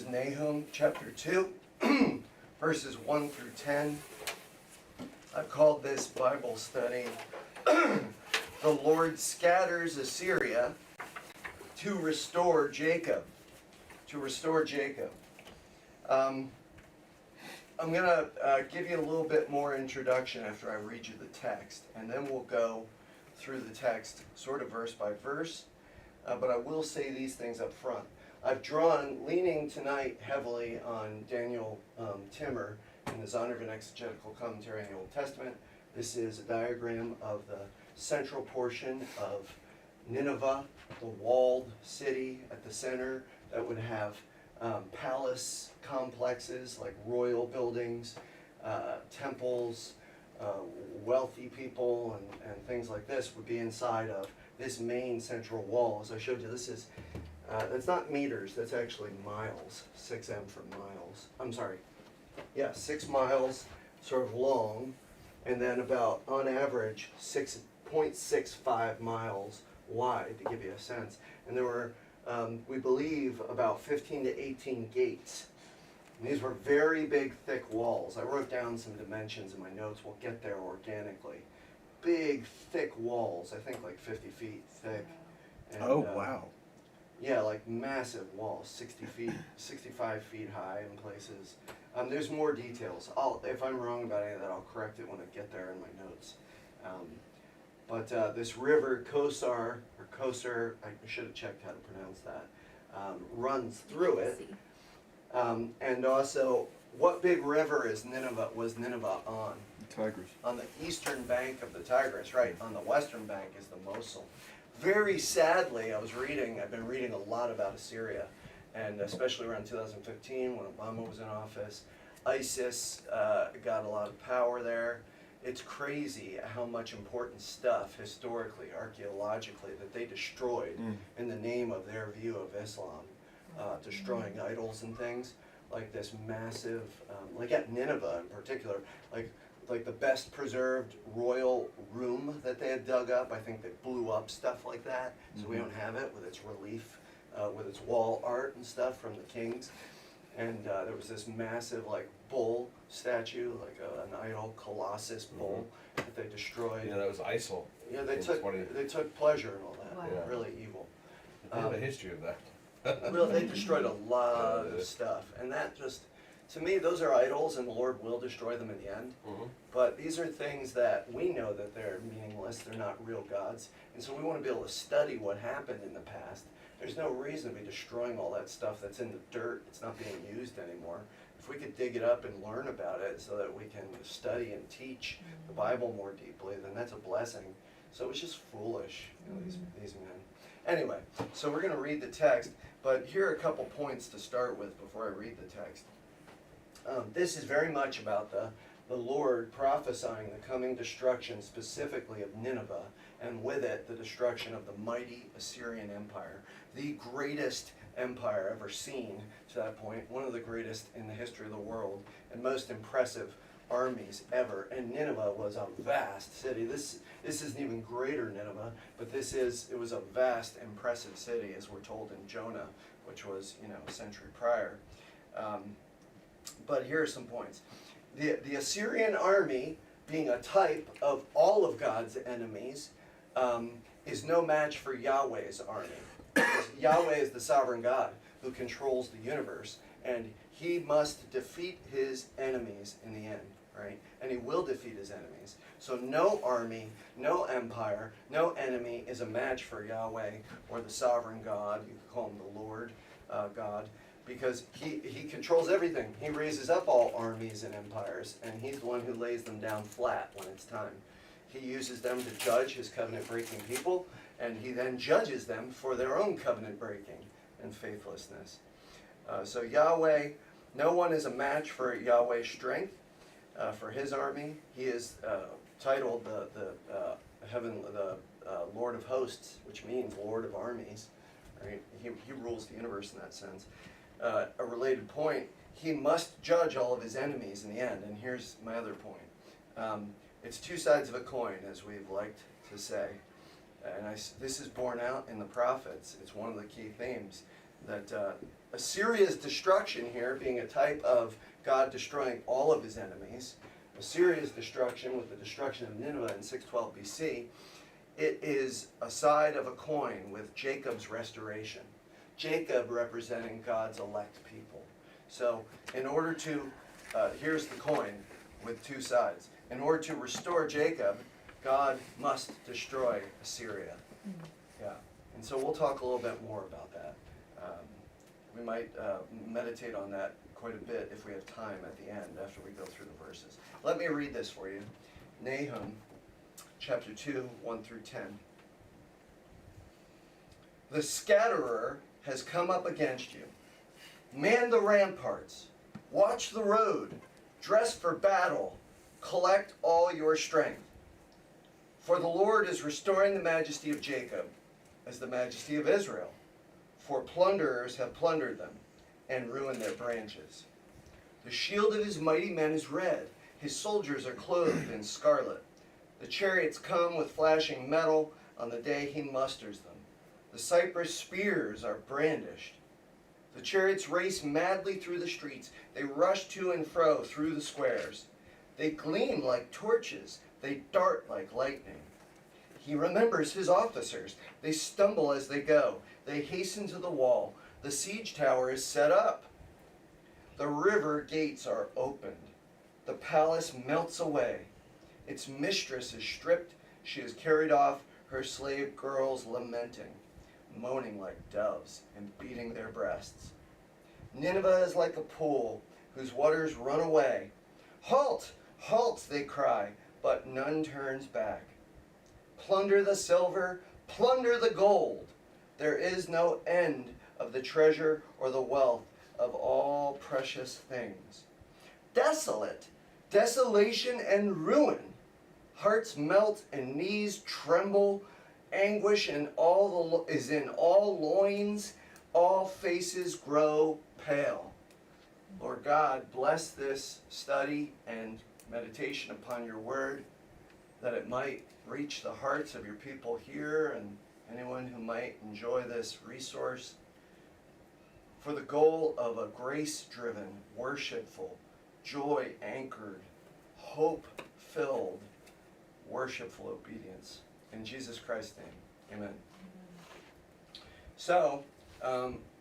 is Nahum chapter 2, verses 1 through 10. I've called this Bible study, The Lord Scatters Assyria to Restore Jacob. To restore Jacob. I'm going to give you a little bit more introduction after I read you the text, and then we'll go through the text sort of verse by verse, but I will say these things up front. I've drawn, leaning tonight heavily on Daniel Timmer in the Zondervan Exegetical Commentary on the Old Testament. This is a diagram of the central portion of Nineveh, the walled city at the center that would have palace complexes like royal buildings, temples, wealthy people, and things like this would be inside of this main central wall. As I showed you, this is that's not meters, that's actually miles, 6M for miles. I'm sorry, yeah, 6 miles sort of long, and then about, on average, 6.65 miles wide, to give you a sense. And there were, we believe, about 15 to 18 gates. And these were very big, thick walls. I wrote down some dimensions in my notes. We'll get there organically. Big, thick walls, I think like 50 feet thick. And, wow. Yeah, like massive walls, 60 feet, 65 feet high in places. There's more details. If I'm wrong about any of that, I'll correct it when I get there in my notes. But this river, Kosar, or Kosar, I should have checked how to pronounce that, runs through it. And also, what big river was Nineveh on? The Tigris. On the eastern bank of the Tigris, right. On the western bank is the Mosul. Very sadly, I've been reading a lot about Assyria, and especially around 2015 when Obama was in office. ISIS got a lot of power there. It's crazy how much important stuff, historically, archaeologically, that they destroyed in the name of their view of Islam, destroying idols and things. Like this massive, like at Nineveh in particular, like the best preserved royal room that they had dug up. I think they blew up stuff like that, so we don't have it with its relief, with its wall art and stuff from the kings. And there was this massive like bull statue, like an idol, Colossus bull, that they destroyed. Yeah, that was ISIL. Yeah, they took pleasure in all that. Wow. Yeah. Really evil. They have a history of that. Well, they destroyed a lot of stuff, and that just, to me, those are idols, and the Lord will destroy them in the end. But these are things that we know that they're meaningless, they're not real gods, and so we want to be able to study what happened in the past. There's no reason to be destroying all that stuff that's in the dirt. It's not being used anymore. If we could dig it up and learn about it so that we can study and teach the Bible more deeply, then that's a blessing. So it's just foolish, you know, these men. Anyway, so we're going to read the text, but here are a couple points to start with before I read the text. This is very much about the Lord prophesying the coming destruction specifically of Nineveh, and with it the destruction of the mighty Assyrian Empire, the greatest empire ever seen to that point, one of the greatest in the history of the world, and most impressive armies ever. And Nineveh was a vast city. This isn't even greater Nineveh, but it was a vast, impressive city, as we're told in Jonah, which was, a century prior. But here are some points. The Assyrian army, being a type of all of God's enemies, is no match for Yahweh's army. Yahweh is the sovereign God who controls the universe, and he must defeat his enemies in the end, right? And he will defeat his enemies. So no army, no empire, no enemy is a match for Yahweh or the sovereign God. You could call him the Lord God, because he controls everything. He raises up all armies and empires, and he's the one who lays them down flat when it's time. He uses them to judge his covenant-breaking people, and he then judges them for their own covenant-breaking and faithlessness. So Yahweh, no one is a match for Yahweh's strength, for his army. He is titled the Lord of Hosts, which means Lord of Armies. Right? He rules the universe in that sense. A related point, he must judge all of his enemies in the end. And here's my other point. It's two sides of a coin, as we've liked to say. And this is borne out in the prophets. It's one of the key themes that Assyria's destruction here being a type of God destroying all of his enemies. Assyria's destruction with the destruction of Nineveh in 612 BC, it is a side of a coin with Jacob's restoration. Jacob representing God's elect people. So in order to, here's the coin with two sides. In order to restore Jacob, God must destroy Assyria. Yeah, and so we'll talk a little bit more about that. We might meditate on that quite a bit if we have time at the end after we go through the verses. Let me read this for you. Nahum chapter 2, 1 through 10. The scatterer has come up against you. Man the ramparts. Watch the road. Dress for battle. Collect all your strength. For the Lord is restoring the majesty of Jacob as the majesty of Israel. For plunderers have plundered them and ruined their branches. The shield of his mighty men is red. His soldiers are clothed in scarlet. The chariots come with flashing metal on the day he musters them. The cypress spears are brandished. The chariots race madly through the streets. They rush to and fro through the squares. They gleam like torches. They dart like lightning. He remembers his officers. They stumble as they go. They hasten to the wall. The siege tower is set up. The river gates are opened. The palace melts away. Its mistress is stripped. She is carried off, her slave girls lamenting, moaning like doves and beating their breasts. Nineveh is like a pool whose waters run away. Halt! Halt! They cry, but none turns back. Plunder the silver, plunder the gold. There is no end of the treasure or the wealth of all precious things. Desolate, desolation and ruin. Hearts melt and knees tremble. Anguish is in all loins. All faces grow pale. Lord God, bless this study and meditation upon your word, that it might reach the hearts of your people here and anyone who might enjoy this resource, for the goal of a grace-driven, worshipful, joy-anchored, hope-filled, worshipful obedience. In Jesus Christ's name, amen. So,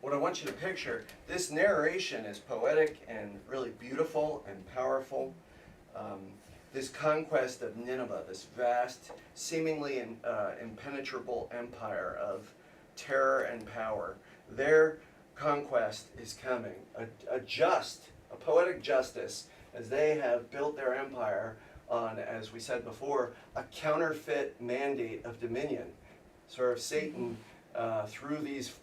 what I want you to picture, this narration is poetic and really beautiful and powerful. This conquest of Nineveh, this vast, seemingly impenetrable empire of terror and power, their conquest is coming. A poetic justice, as they have built their empire on, as we said before, a counterfeit mandate of dominion. Sort of Satan, through these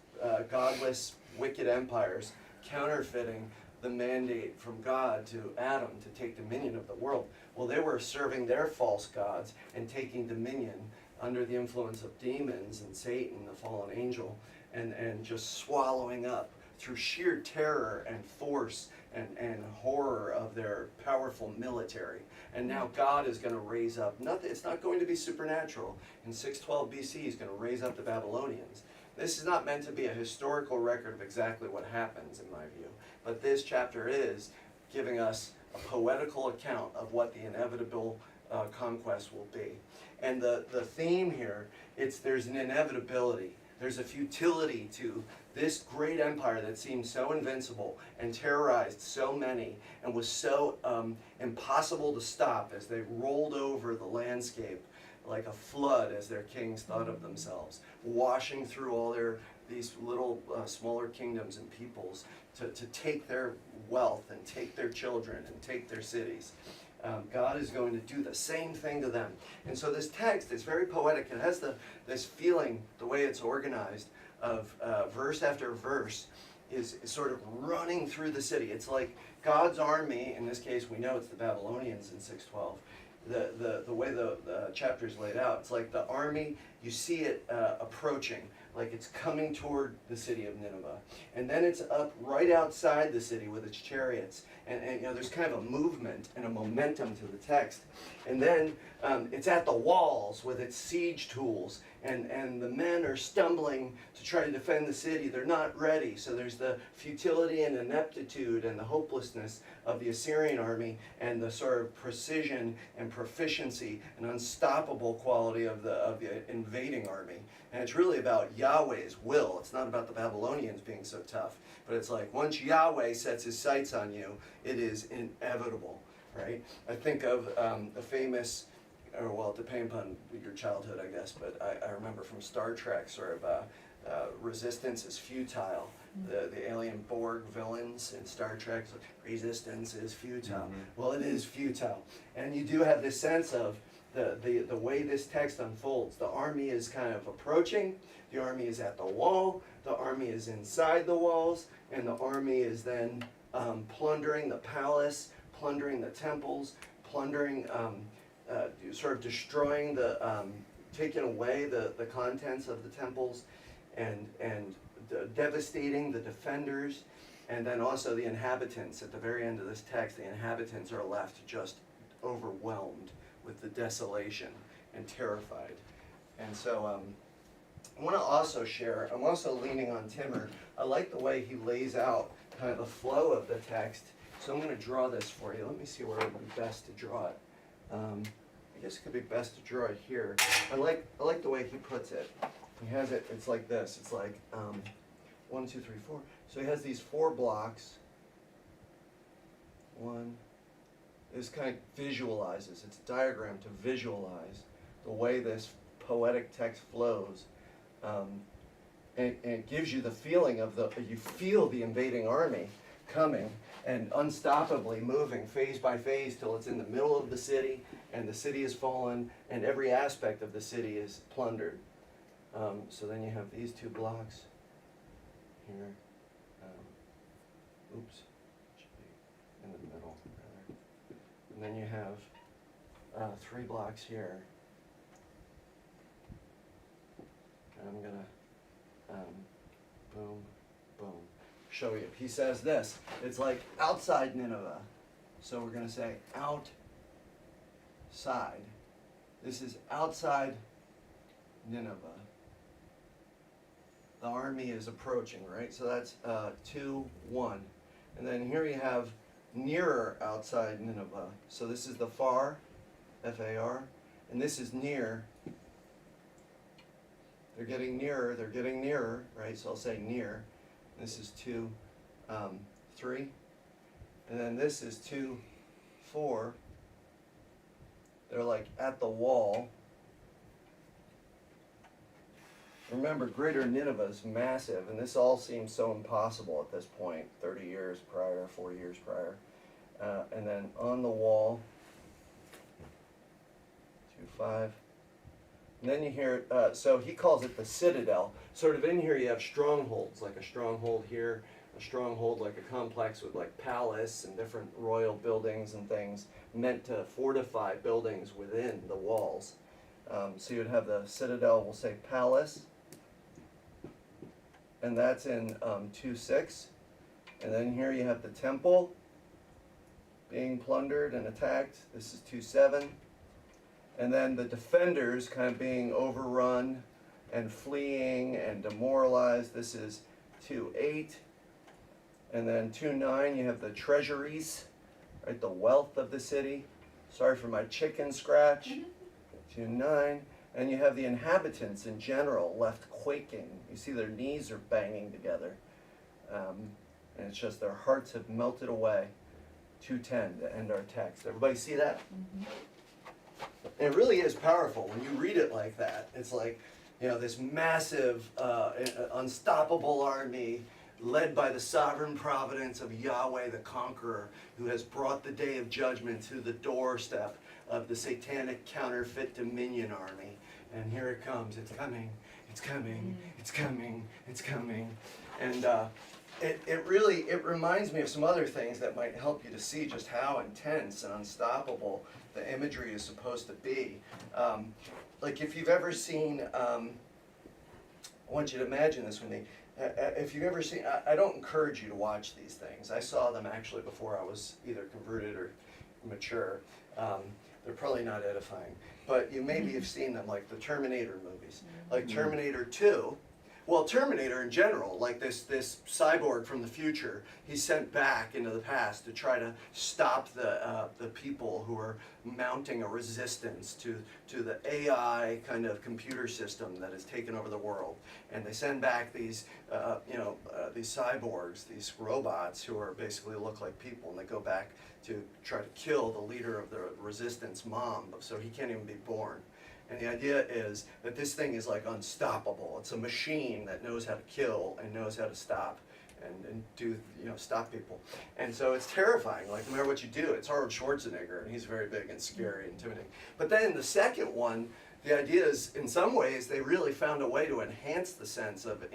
godless, wicked empires, counterfeiting the mandate from God to Adam to take dominion of the world. Well, they were serving their false gods and taking dominion under the influence of demons and Satan, the fallen angel, and just swallowing up through sheer terror and force and horror of their powerful military. And now God is going to raise up, it's not going to be supernatural. In 612 BC, he's going to raise up the Babylonians. This is not meant to be a historical record of exactly what happens, in my view. But this chapter is giving us a poetical account of what the inevitable conquest will be. And the theme here, there's an inevitability. There's a futility to this great empire that seemed so invincible and terrorized so many and was so impossible to stop as they rolled over the landscape like a flood as their kings thought of themselves, washing through all these little smaller kingdoms and peoples to take their wealth and take their children and take their cities. God is going to do the same thing to them. And so this text is very poetic. It has this feeling, the way it's organized, of verse after verse is sort of running through the city. It's like God's army, in this case we know it's the Babylonians in 612, the way the chapter is laid out, it's like the army, you see it approaching. like it's coming toward the city of Nineveh. And then it's up right outside the city with its chariots. And you know, there's kind of a movement and a momentum to the text. And then it's at the walls with its siege tools. And the men are stumbling to try to defend the city. They're not ready. So there's the futility and ineptitude and the hopelessness of the Assyrian army, and the sort of precision and proficiency and unstoppable quality of the invading army. And it's really about Yahweh's will. It's not about the Babylonians being so tough. But it's like once Yahweh sets his sights on you, it is inevitable, right? I think of the famous, or well, depending upon your childhood, I guess, but I remember from Star Trek, sort of resistance is futile. The alien Borg villains in Star Trek, so resistance is futile. Well, it is futile. And you do have this sense of the way this text unfolds. The army is kind of approaching, the army is at the wall, the army is inside the walls, and the army is then plundering the palace, plundering the temples, plundering, sort of destroying taking away the contents of the temples, and devastating the defenders, and then also the inhabitants. At the very end of this text, the inhabitants are left just overwhelmed with the desolation and terrified. And so I want to also share, I'm also leaning on Timmer. I like the way he lays out kind of the flow of the text. So I'm going to draw this for you. Let me see where it would be best to draw it. I guess it could be best to draw it here. I like the way he puts it. He has it, it's like this. It's like 1, 2, 3, 4. So he has these 4 blocks. One. This kind of visualizes. It's a diagram to visualize the way this poetic text flows. And it gives you the feeling of you feel the invading army coming and unstoppably moving phase by phase till it's in the middle of the city, and the city is fallen, and every aspect of the city is plundered. So then you have these 2 blocks here. Oops, should be in the middle rather. And then you have 3 blocks here. And I'm gonna boom, boom, show you. He says this. It's like outside Nineveh. So we're gonna say outside. This is outside Nineveh. The army is approaching, right? So that's 2, 1. And then here you have nearer outside Nineveh. So this is the far, F-A-R, and this is near. They're getting nearer, right? So I'll say near. This is 2, 3. And then this is 2, 4. They're like at the wall. Remember, Greater Nineveh is massive, and this all seems so impossible at this point, 30 years prior, 40 years prior. And then on the wall, 2, 5. And then you hear, so he calls it the citadel. Sort of in here you have strongholds, like a stronghold here, a stronghold like a complex with like palace and different royal buildings and things meant to fortify buildings within the walls. So you'd have the citadel, we'll say palace, and that's in 2:6. And then here you have the temple being plundered and attacked. This is 2:7. And then the defenders kind of being overrun and fleeing and demoralized. This is 2:8. And then 2:9, you have the treasuries, right, the wealth of the city. Sorry for my chicken scratch. 2:9. And you have the inhabitants in general left quaking. You see their knees are banging together. And it's just their hearts have melted away. 2:10 to end our text. Everybody see that? Mm-hmm. It really is powerful when you read it like that. It's like, you know, this massive, unstoppable army led by the sovereign providence of Yahweh the Conqueror, who has brought the day of judgment to the doorstep of the satanic counterfeit dominion army. And here it comes. It's coming. It's coming. It's coming. It's coming. And it reminds me of some other things that might help you to see just how intense and unstoppable the imagery is supposed to be. Like if you've ever seen I want you to imagine this with me. If you've ever seen, I don't encourage you to watch these things. I saw them actually before I was either converted or mature. They're probably not edifying. But you maybe have seen them, like the Terminator movies. Like Terminator 2. Well, Terminator in general, like this cyborg from the future, he's sent back into the past to try to stop the people who are mounting a resistance to the AI kind of computer system that has taken over the world. And they send back these these cyborgs, these robots who are basically look like people, and they go back to try to kill the leader of the resistance mom, so he can't even be born. And the idea is that this thing is like unstoppable. It's a machine that knows how to kill and knows how to stop and do, stop people. And so it's terrifying. Like, no matter what you do, it's Arnold Schwarzenegger, and he's very big and scary and intimidating. But then the second one, the idea is, in some ways, they really found a way to enhance the sense of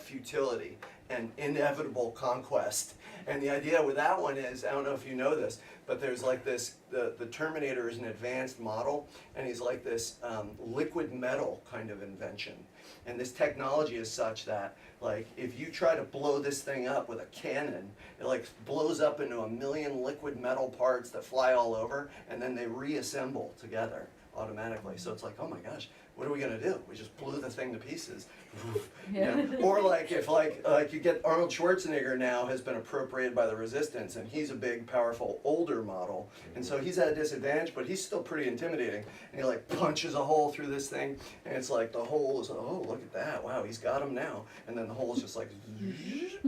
futility and inevitable conquest. And the idea with that one is, I don't know if you know this, but there's like this, the Terminator is an advanced model, and he's like this liquid metal kind of invention. And this technology is such that, like, if you try to blow this thing up with a cannon, it like blows up into 1 million liquid metal parts that fly all over, and then they reassemble together automatically. So it's like, oh my gosh, what are we gonna do? We just blew the thing to pieces. Or like if like you get Arnold Schwarzenegger now has been appropriated by the resistance, and he's a big, powerful, older model, and so he's at a disadvantage, but he's still pretty intimidating. And he like punches a hole through this thing, and it's like the hole is, oh, look at that, wow, he's got him now. And then the hole is just like,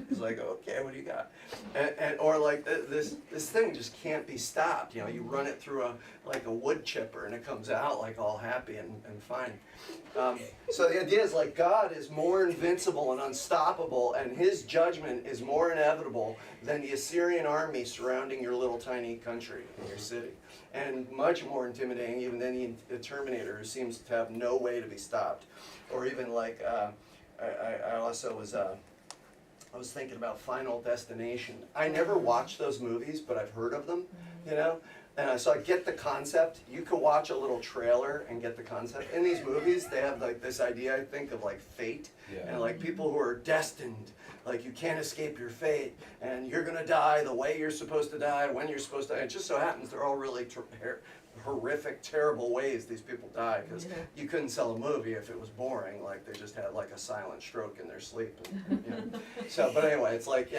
he's like, okay, what do you got? And or like this thing just can't be stopped. You run it through a wood chipper, and it comes out like all happy and fine. So the idea is like God is more invincible and unstoppable, and his judgment is more inevitable than the Assyrian army surrounding your little tiny country in your city, and much more intimidating even than the Terminator, who seems to have no way to be stopped. Or even like I also was I was thinking about Final Destination. I never watched those movies, but I've heard of them, And so I get the concept. You can watch a little trailer and get the concept. In these movies, they have like this idea, I think, of like fate, and like people who are destined. Like, you can't escape your fate, and you're gonna die the way you're supposed to die, when you're supposed to. It just so happens they're all really horrific, terrible ways these people die, because you couldn't sell a movie if it was boring. Like, they just had like a silent stroke in their sleep. And, So, but anyway, it's like,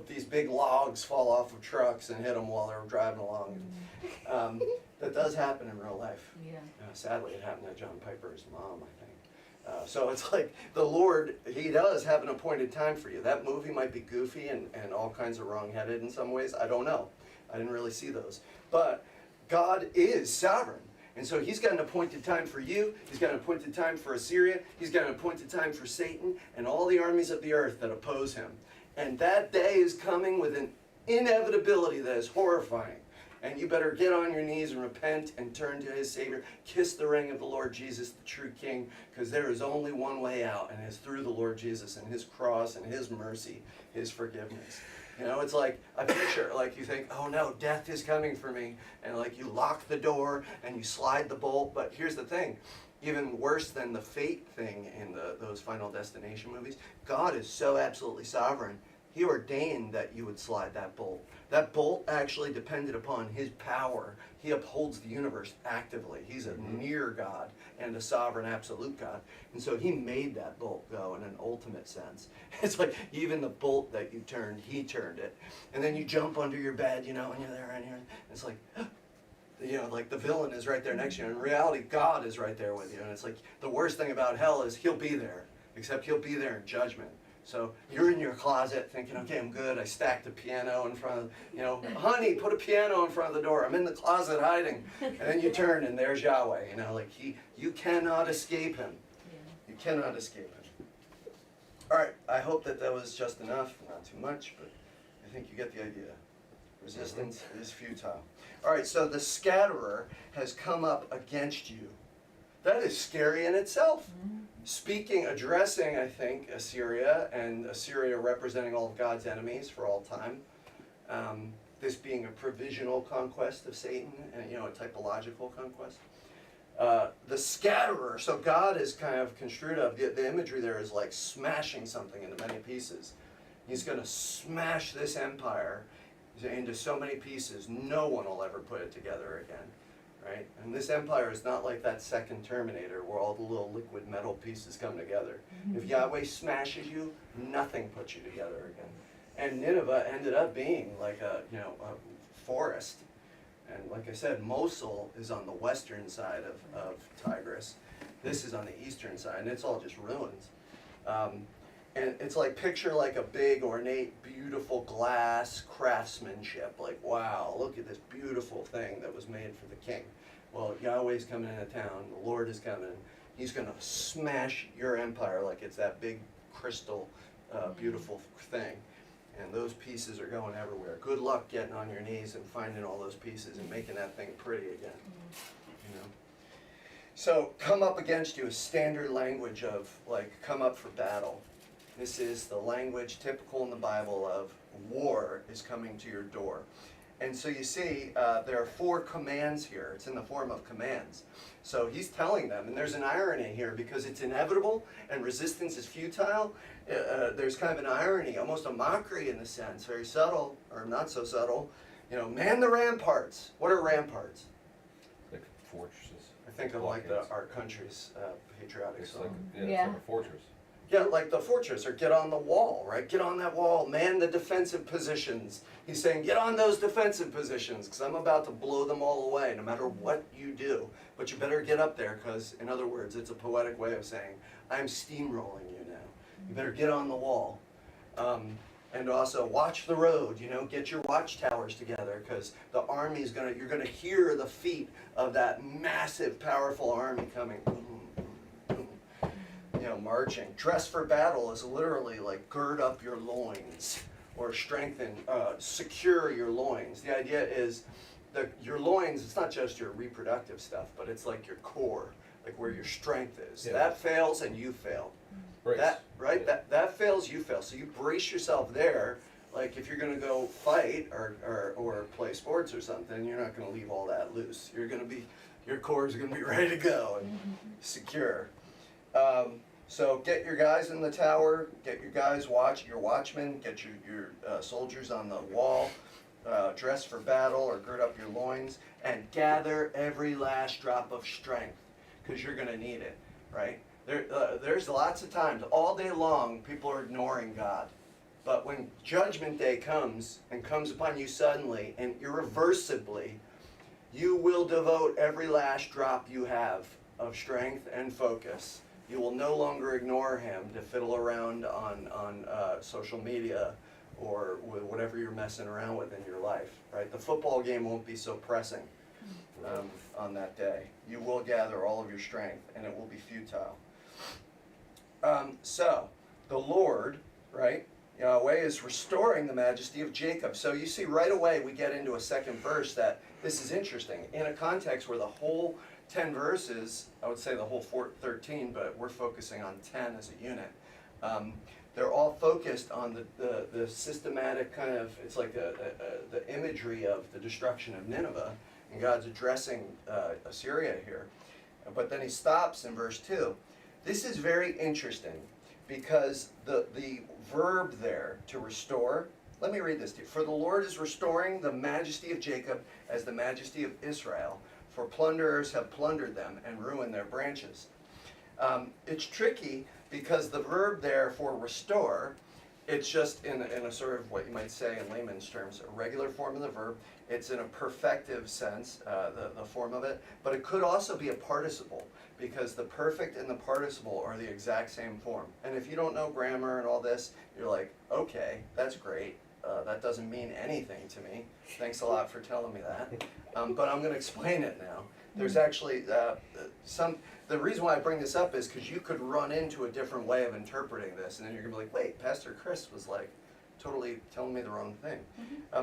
these big logs fall off of trucks and hit them while they're driving along. That does happen in real life. Sadly, it happened to John Piper's mom, I think. So it's like the Lord, he does have an appointed time for you. That movie might be goofy and all kinds of wrong-headed in some ways. I don't know. I didn't really see those. But God is sovereign. And so he's got an appointed time for you. He's got an appointed time for Assyria. He's got an appointed time for Satan and all the armies of the earth that oppose him. And that day is coming with an inevitability that is horrifying. And you better get on your knees and repent and turn to his Savior. Kiss the ring of the Lord Jesus, the true King, because there is only one way out, and it's through the Lord Jesus and his cross and his mercy, his forgiveness. It's like a picture, like you think, oh no, death is coming for me. And like you lock the door and you slide the bolt. But here's the thing, even worse than the fate thing in those Final Destination movies, God is so absolutely sovereign. He ordained that you would slide that bolt. That bolt actually depended upon his power. He upholds the universe actively. He's a near God and a sovereign absolute God. And so he made that bolt go in an ultimate sense. It's like even the bolt that you turned, he turned it. And then you jump under your bed, and you're there and it's like, like the villain is right there next to you. In reality, God is right there with you. And it's like the worst thing about hell is he'll be there, except he'll be there in judgment. So you're in your closet thinking, okay, I'm good. I stacked a piano in front of, honey, put a piano in front of the door. I'm in the closet hiding. And then you turn and there's Yahweh, you cannot escape him. You cannot escape him. All right, I hope that was just enough, not too much, but I think you get the idea. Resistance is futile. All right, so the scatterer has come up against you. That is scary in itself. Addressing, I think, Assyria, and Assyria representing all of God's enemies for all time. This being a provisional conquest of Satan, and a typological conquest. The scatterer. So God is kind of construed of, the imagery there is like smashing something into many pieces. He's going to smash this empire into so many pieces, no one will ever put it together again. Right? And this empire is not like that second Terminator where all the little liquid metal pieces come together. If Yahweh smashes you, nothing puts you together again. And Nineveh ended up being like a forest. And like I said, Mosul is on the western side of Tigris. This is on the eastern side, and it's all just ruins. And it's like, picture like a big, ornate, beautiful glass craftsmanship. Like, wow, look at this beautiful thing that was made for the king. Well, Yahweh's coming into town. The Lord is coming. He's going to smash your empire like it's that big crystal, beautiful thing. And those pieces are going everywhere. Good luck getting on your knees and finding all those pieces and making that thing pretty again. You know. So, come up against you is standard language of, like, come up for battle. This is the language typical in the Bible of war is coming to your door. And so you see, there are 4 commands here. It's in the form of commands. So he's telling them, and there's an irony here because it's inevitable and resistance is futile. There's kind of an irony, almost a mockery in the sense, very subtle, or not so subtle. You know, man the ramparts. What are ramparts? Like fortresses. I think of like our country's patriotic It's song. like, it's like a fortress. Yeah, like the fortress, or get on the wall, right? Get on that wall, man the defensive positions. He's saying, get on those defensive positions, because I'm about to blow them all away, no matter what you do. But you better get up there, because, in other words, it's a poetic way of saying, I'm steamrolling you now. You better get on the wall. And also, watch the road, you know, get your watchtowers together, because the army's you're gonna hear the feet of that massive, powerful army coming. You know, marching. Dress for battle is literally like gird up your loins or strengthen, secure your loins. The idea is that your loins, it's not just your reproductive stuff, but it's like your core, like where your strength is. Yeah. That fails and you fail. Brace. Yeah. That fails, you fail. So you brace yourself there. Like if you're going to go fight or play sports or something, you're not going to leave all that loose. Your core is going to be ready to go and secure. So get your guys in the tower, get your guys your watchmen, get your soldiers on the wall, dress for battle or gird up your loins, and gather every last drop of strength, because you're going to need it, right? There's lots of times, all day long, people are ignoring God. But when Judgment Day comes, and comes upon you suddenly and irreversibly, you will devote every last drop you have of strength and focus. You will no longer ignore him to fiddle around on social media or with whatever you're messing around with in your life, right? The football game won't be so pressing on that day. You will gather all of your strength, and it will be futile. So, the Lord, right, Yahweh is restoring the majesty of Jacob. So you see right away we get into a second verse that this is interesting. In a context where the whole 10 verses, I would say the whole 13, but we're focusing on 10 as a unit. They're all focused on the systematic kind of, it's like the imagery of the destruction of Nineveh, and God's addressing Assyria here. But then he stops in verse 2. This is very interesting because the verb there, to restore, let me read this to you. For the Lord is restoring the majesty of Jacob as the majesty of Israel, for plunderers have plundered them and ruined their branches. It's tricky because the verb there for restore, it's just in a sort of what you might say in layman's terms, a regular form of the verb. It's in a perfective sense, the form of it, but it could also be a participle because the perfect and the participle are the exact same form. And if you don't know grammar and all this, you're like, okay, that's great. That doesn't mean anything to me. Thanks a lot for telling me that. But I'm going to explain it now. There's actually the reason why I bring this up is because you could run into a different way of interpreting this, and then you're going to be like, wait, Pastor Chris was like totally telling me the wrong thing.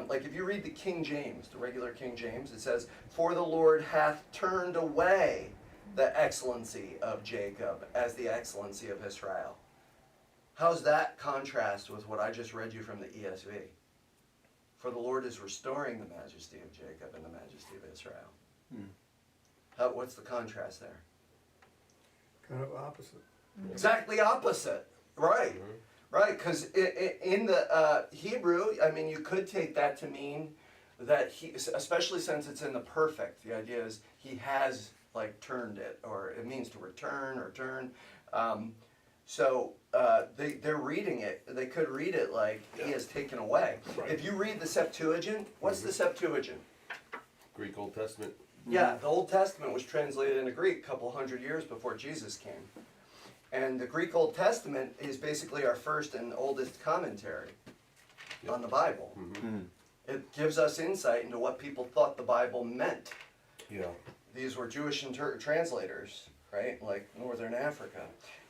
Like if you read the King James, the regular King James, it says, for the Lord hath turned away the excellency of Jacob as the excellency of Israel. How's that contrast with what I just read you from the ESV? For the Lord is restoring the majesty of Jacob and the majesty of Israel. What's the contrast there? Kind of opposite. Exactly opposite, right? Right, because in the Hebrew, I mean, you could take that to mean that he, especially since it's in the perfect, the idea is he has like turned it, or it means to return or turn. They're reading it, they could read it like he has taken away. Right. If you read the Septuagint, what's the Septuagint? Greek Old Testament. Yeah, the Old Testament was translated into Greek a couple hundred years before Jesus came. And the Greek Old Testament is basically our first and oldest commentary on the Bible. It gives us insight into what people thought the Bible meant. Yeah. These were Jewish translators, right? Like Northern Africa.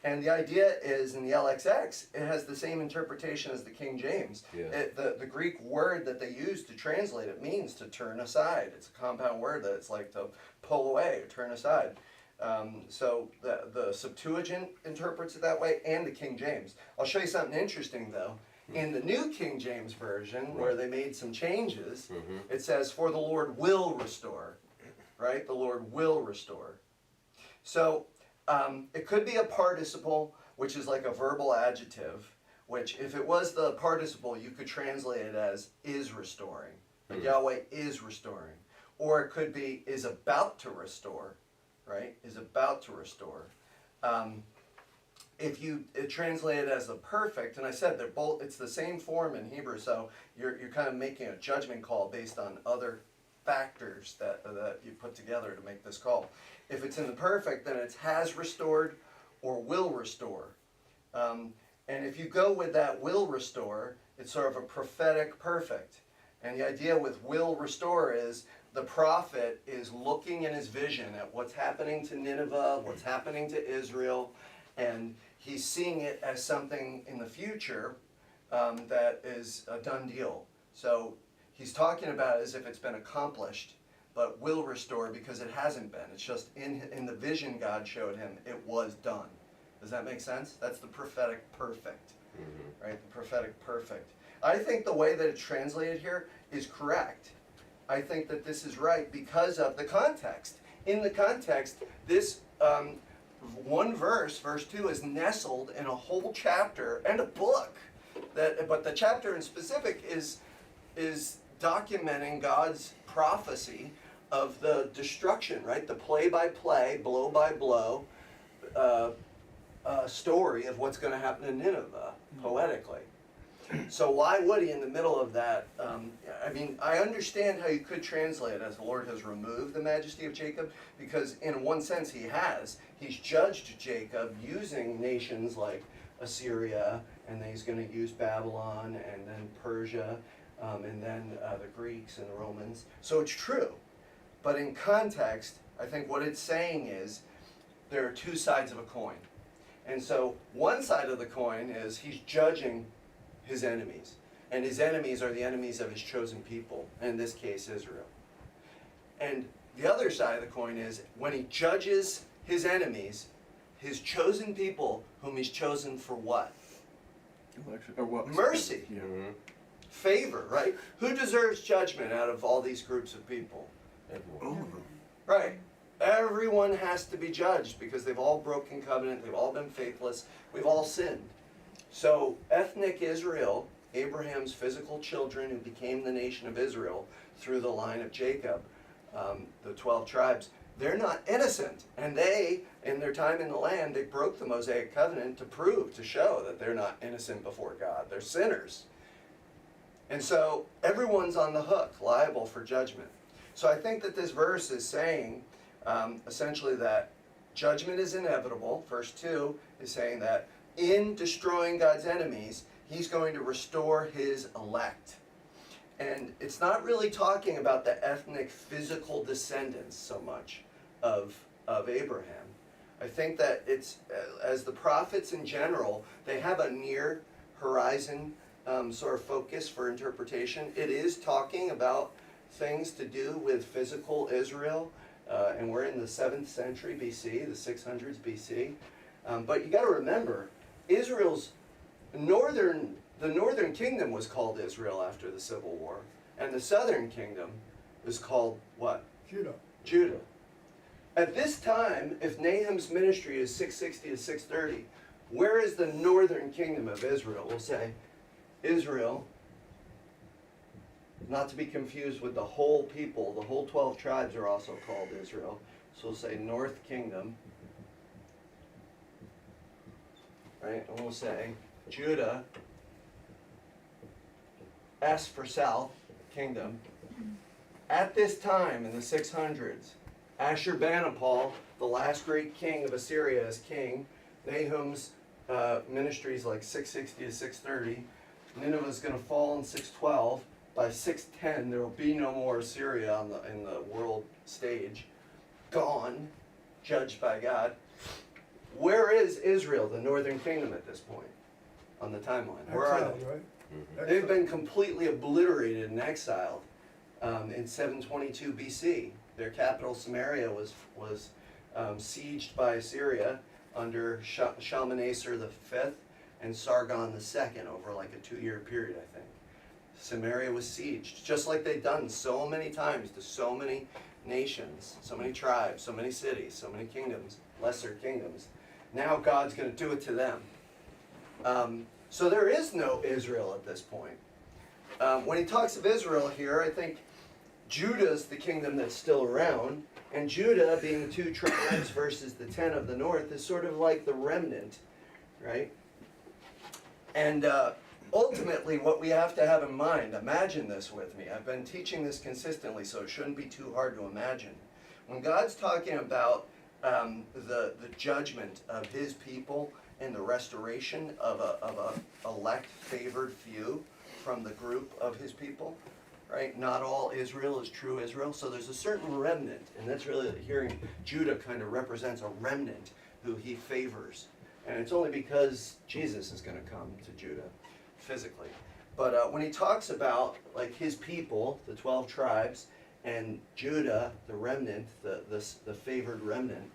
And the idea is in the LXX, it has the same interpretation as the King James. Yeah. The Greek word that they use to translate it means to turn aside. It's a compound word that it's like to pull away or turn aside. So the Septuagint interprets it that way, and the King James. I'll show you something interesting though. In the New King James Version, where they made some changes, it says, "For the Lord will restore," right? The Lord will restore. So it could be a participle, which is like a verbal adjective, which if it was the participle, you could translate it as is restoring. Like Yahweh is restoring. Or it could be is about to restore, right? Is about to restore. If you translate it as the perfect, and I said they're both, it's the same form in Hebrew, so you're kind of making a judgment call based on other factors that you put together to make this call. If it's in the perfect, then it's has restored or will restore. And if you go with that will restore, it's sort of a prophetic perfect. And the idea with will restore is the prophet is looking in his vision at what's happening to Nineveh, what's happening to Israel, and he's seeing it as something in the future that is a done deal. So he's talking about it as if it's been accomplished, but will restore because it hasn't been. It's just in the vision God showed him, it was done. Does that make sense? That's the prophetic perfect, right? The prophetic perfect. I think the way that it's translated here is correct. I think that this is right because of the context. In the context, this one verse, verse 2, is nestled in a whole chapter and a book. But the chapter in specific is documenting God's prophecy of the destruction, right? The play-by-play, blow-by-blow story of what's going to happen in Nineveh, poetically. So why would he, in the middle of that, I mean, I understand how you could translate it as the Lord has removed the majesty of Jacob, because in one sense he has. He's judged Jacob using nations like Assyria, and then he's going to use Babylon, and then Persia, and then the Greeks and the Romans. So it's true. But in context, I think what it's saying is there are two sides of a coin. And so one side of the coin is he's judging his enemies. And his enemies are the enemies of his chosen people, in this case, Israel. And the other side of the coin is when he judges his enemies, his chosen people, whom he's chosen for what? Election, or what? Mercy. Yeah. Favor, right? Who deserves judgment out of all these groups of people? Everyone. Right. Everyone has to be judged because they've all broken covenant, they've all been faithless, we've all sinned. So ethnic Israel, Abraham's physical children who became the nation of Israel through the line of Jacob, the 12 tribes, they're not innocent. And they, in their time in the land, they broke the Mosaic covenant to prove, to show that they're not innocent before God. They're sinners. And so everyone's on the hook, liable for judgment. So I think that this verse is saying essentially that judgment is inevitable. Verse 2 is saying that in destroying God's enemies, he's going to restore his elect. And it's not really talking about the ethnic, physical descendants so much of Abraham. I think that it's, as the prophets in general, they have a near horizon sort of focus for interpretation. It is talking about things to do with physical Israel, and we're in the 7th century BC, the 600s BC. But you got to remember, Israel's the northern kingdom was called Israel after the Civil War, and the southern kingdom was called what? Judah. Judah. At this time, if Nahum's ministry is 660 to 630, where is the northern kingdom of Israel? We'll say Israel, not to be confused with the whole people. The whole 12 tribes are also called Israel. So we'll say north kingdom. Right? And we'll say Judah, S for south kingdom. At this time in the 600s, Ashurbanipal, the last great king of Assyria, is king. Nahum's ministry is like 660 to 630. Nineveh is going to fall in 612. By 610, there will be no more Assyria in the world stage. Gone, judged by God. Where is Israel, the northern kingdom, at this point on the timeline? Where are Exiled, they? right? They've been completely obliterated and exiled in 722 BC. Their capital, Samaria, was sieged by Assyria under Shalmaneser V and Sargon II over like a 2-year period, I think. Samaria was sieged, just like they've done so many times to so many nations, so many tribes, so many cities, so many kingdoms, lesser kingdoms. Now God's going to do it to them. So there is no Israel at this point. When he talks of Israel here, I think Judah's the kingdom that's still around, and Judah, being the 2 tribes versus the 10 of the north, is sort of like the remnant, right? And ultimately, what we have to have in mind, imagine this with me. I've been teaching this consistently, so it shouldn't be too hard to imagine. When God's talking about the judgment of his people and the restoration of a elect, favored few from the group of his people, right? Not all Israel is true Israel, so there's a certain remnant, and that's really hearing Judah kind of represents a remnant who he favors. And it's only because Jesus is going to come to Judah physically. But when he talks about like his people, the 12 tribes, and Judah, the remnant, the favored remnant,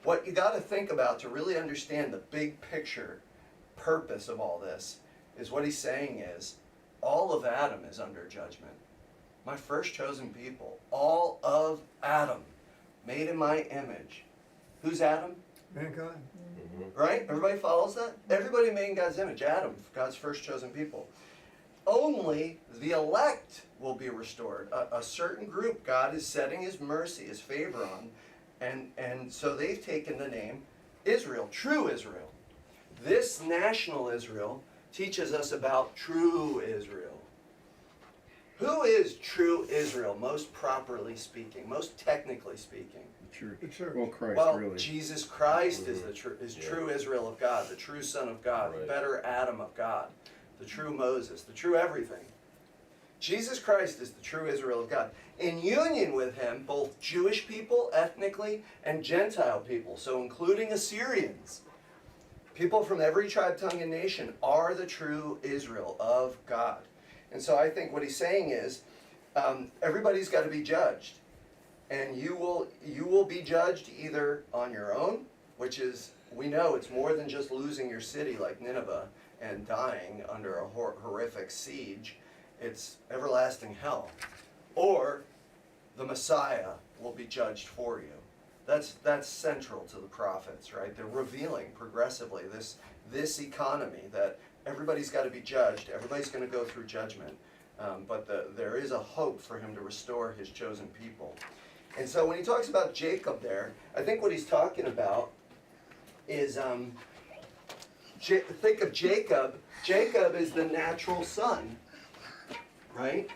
what you got to think about to really understand the big picture purpose of all this is what he's saying is all of Adam is under judgment. My first chosen people, all of Adam, made in my image. Who's Adam? Mankind. Right? Everybody follows that? Everybody made in God's image. Adam, God's first chosen people. Only the elect will be restored. A certain group God is setting his mercy, his favor on, and so they've taken the name Israel, true Israel. This national Israel teaches us about true Israel. Who is true Israel, most properly speaking, most technically speaking? The church. The church. Well, Christ, Well, really. Jesus Christ is Yeah. true Israel of God, the true Son of God, the Right. better Adam of God, the true Moses, the true everything. Jesus Christ is the true Israel of God. In union with him, both Jewish people, ethnically, and Gentile people, so including Assyrians, people from every tribe, tongue, and nation are the true Israel of God. And so I think what he's saying is, everybody's got to be judged. And you will be judged either on your own, which is, we know it's more than just losing your city like Nineveh and dying under a horrific siege. It's everlasting hell. Or the Messiah will be judged for you. That's central to the prophets, right? They're revealing progressively this economy that everybody's got to be judged. Everybody's going to go through judgment. But there is a hope for him to restore his chosen people. And so when he talks about Jacob there, I think what he's talking about is, think of Jacob. Jacob is the natural son, right?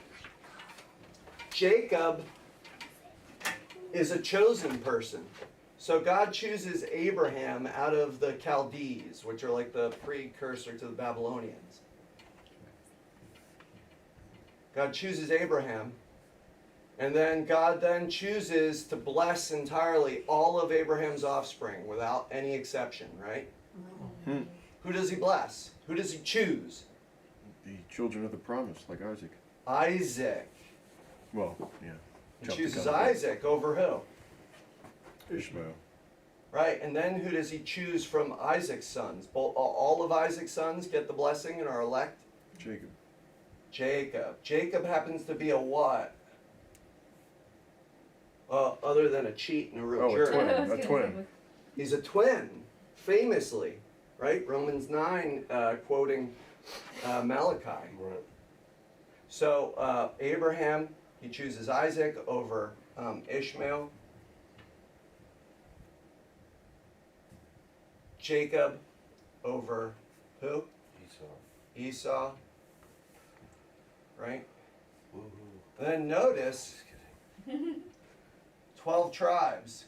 Jacob is a chosen person. So God chooses Abraham out of the Chaldees, which are like the precursor to the Babylonians. God chooses Abraham. And then God then chooses to bless entirely all of Abraham's offspring without any exception, right? Hmm. Who does he bless? Who does he choose? The children of the promise, like Isaac. Isaac. Well, yeah. He Jumped the chooses gun a bit. Isaac over who? Ishmael. Right, and then who does he choose from Isaac's sons? All of Isaac's sons get the blessing and are elect? Jacob. Jacob. Jacob happens to be a what? other than a cheat and a real Oh, a jerk. twin. I was A gonna twin. say, He's a twin, famously, right? Romans 9, quoting Malachi. Right. So Abraham, he chooses Isaac over Ishmael. Jacob over who? Esau. Esau. Right? Woohoo. And then notice Just kidding. 12 tribes.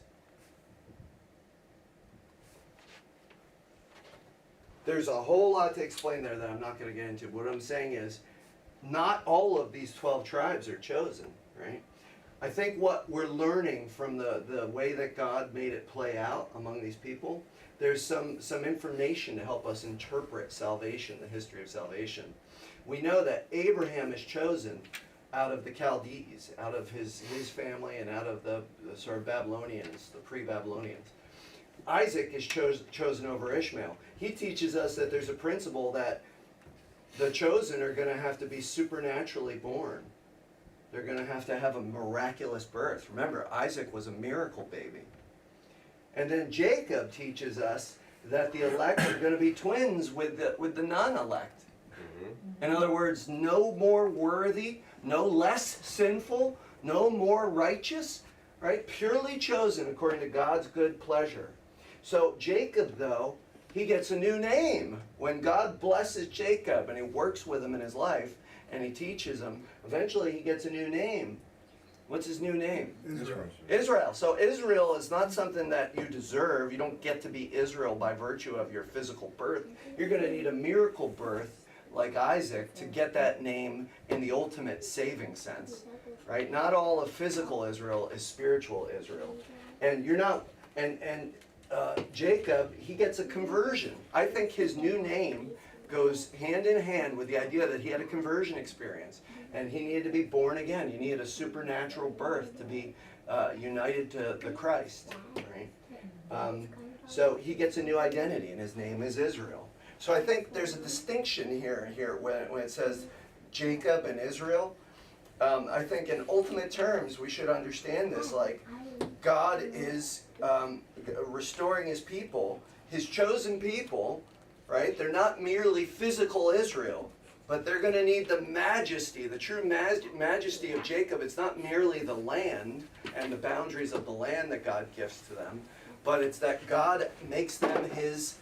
There's a whole lot to explain there that I'm not going to get into. What I'm saying is, not all of these 12 tribes are chosen, right? I think what we're learning from the way that God made it play out among these people, there's some information to help us interpret salvation, the history of salvation. We know that Abraham is chosen out of the Chaldees, out of his family, and out of the sort of Babylonians, the pre-Babylonians. Isaac is chosen over Ishmael. He teaches us that there's a principle that the chosen are going to have to be supernaturally born. They're going to have a miraculous birth. Remember, Isaac was a miracle baby. And then Jacob teaches us that the elect are going to be twins with the non-elect. Mm-hmm. In other words, no more worthy, no less sinful, no more righteous, right? Purely chosen according to God's good pleasure. So Jacob, though, he gets a new name. When God blesses Jacob and he works with him in his life and he teaches him, eventually he gets a new name. What's his new name? Israel. Israel. So Israel is not something that you deserve. You don't get to be Israel by virtue of your physical birth. You're going to need a miracle birth like Isaac to get that name in the ultimate saving sense, right? Not all of physical Israel is spiritual Israel. And you're not, Jacob, he gets a conversion. I think his new name goes hand in hand with the idea that he had a conversion experience and he needed to be born again. You needed a supernatural birth to be united to the Christ, right? So he gets a new identity and his name is Israel. So I think there's a distinction here when it says Jacob and Israel. I think in ultimate terms we should understand this, like God is restoring his people, his chosen people, right? They're not merely physical Israel, but they're going to need the majesty, the true majesty of Jacob. It's not merely the land and the boundaries of the land that God gives to them, but it's that God makes them his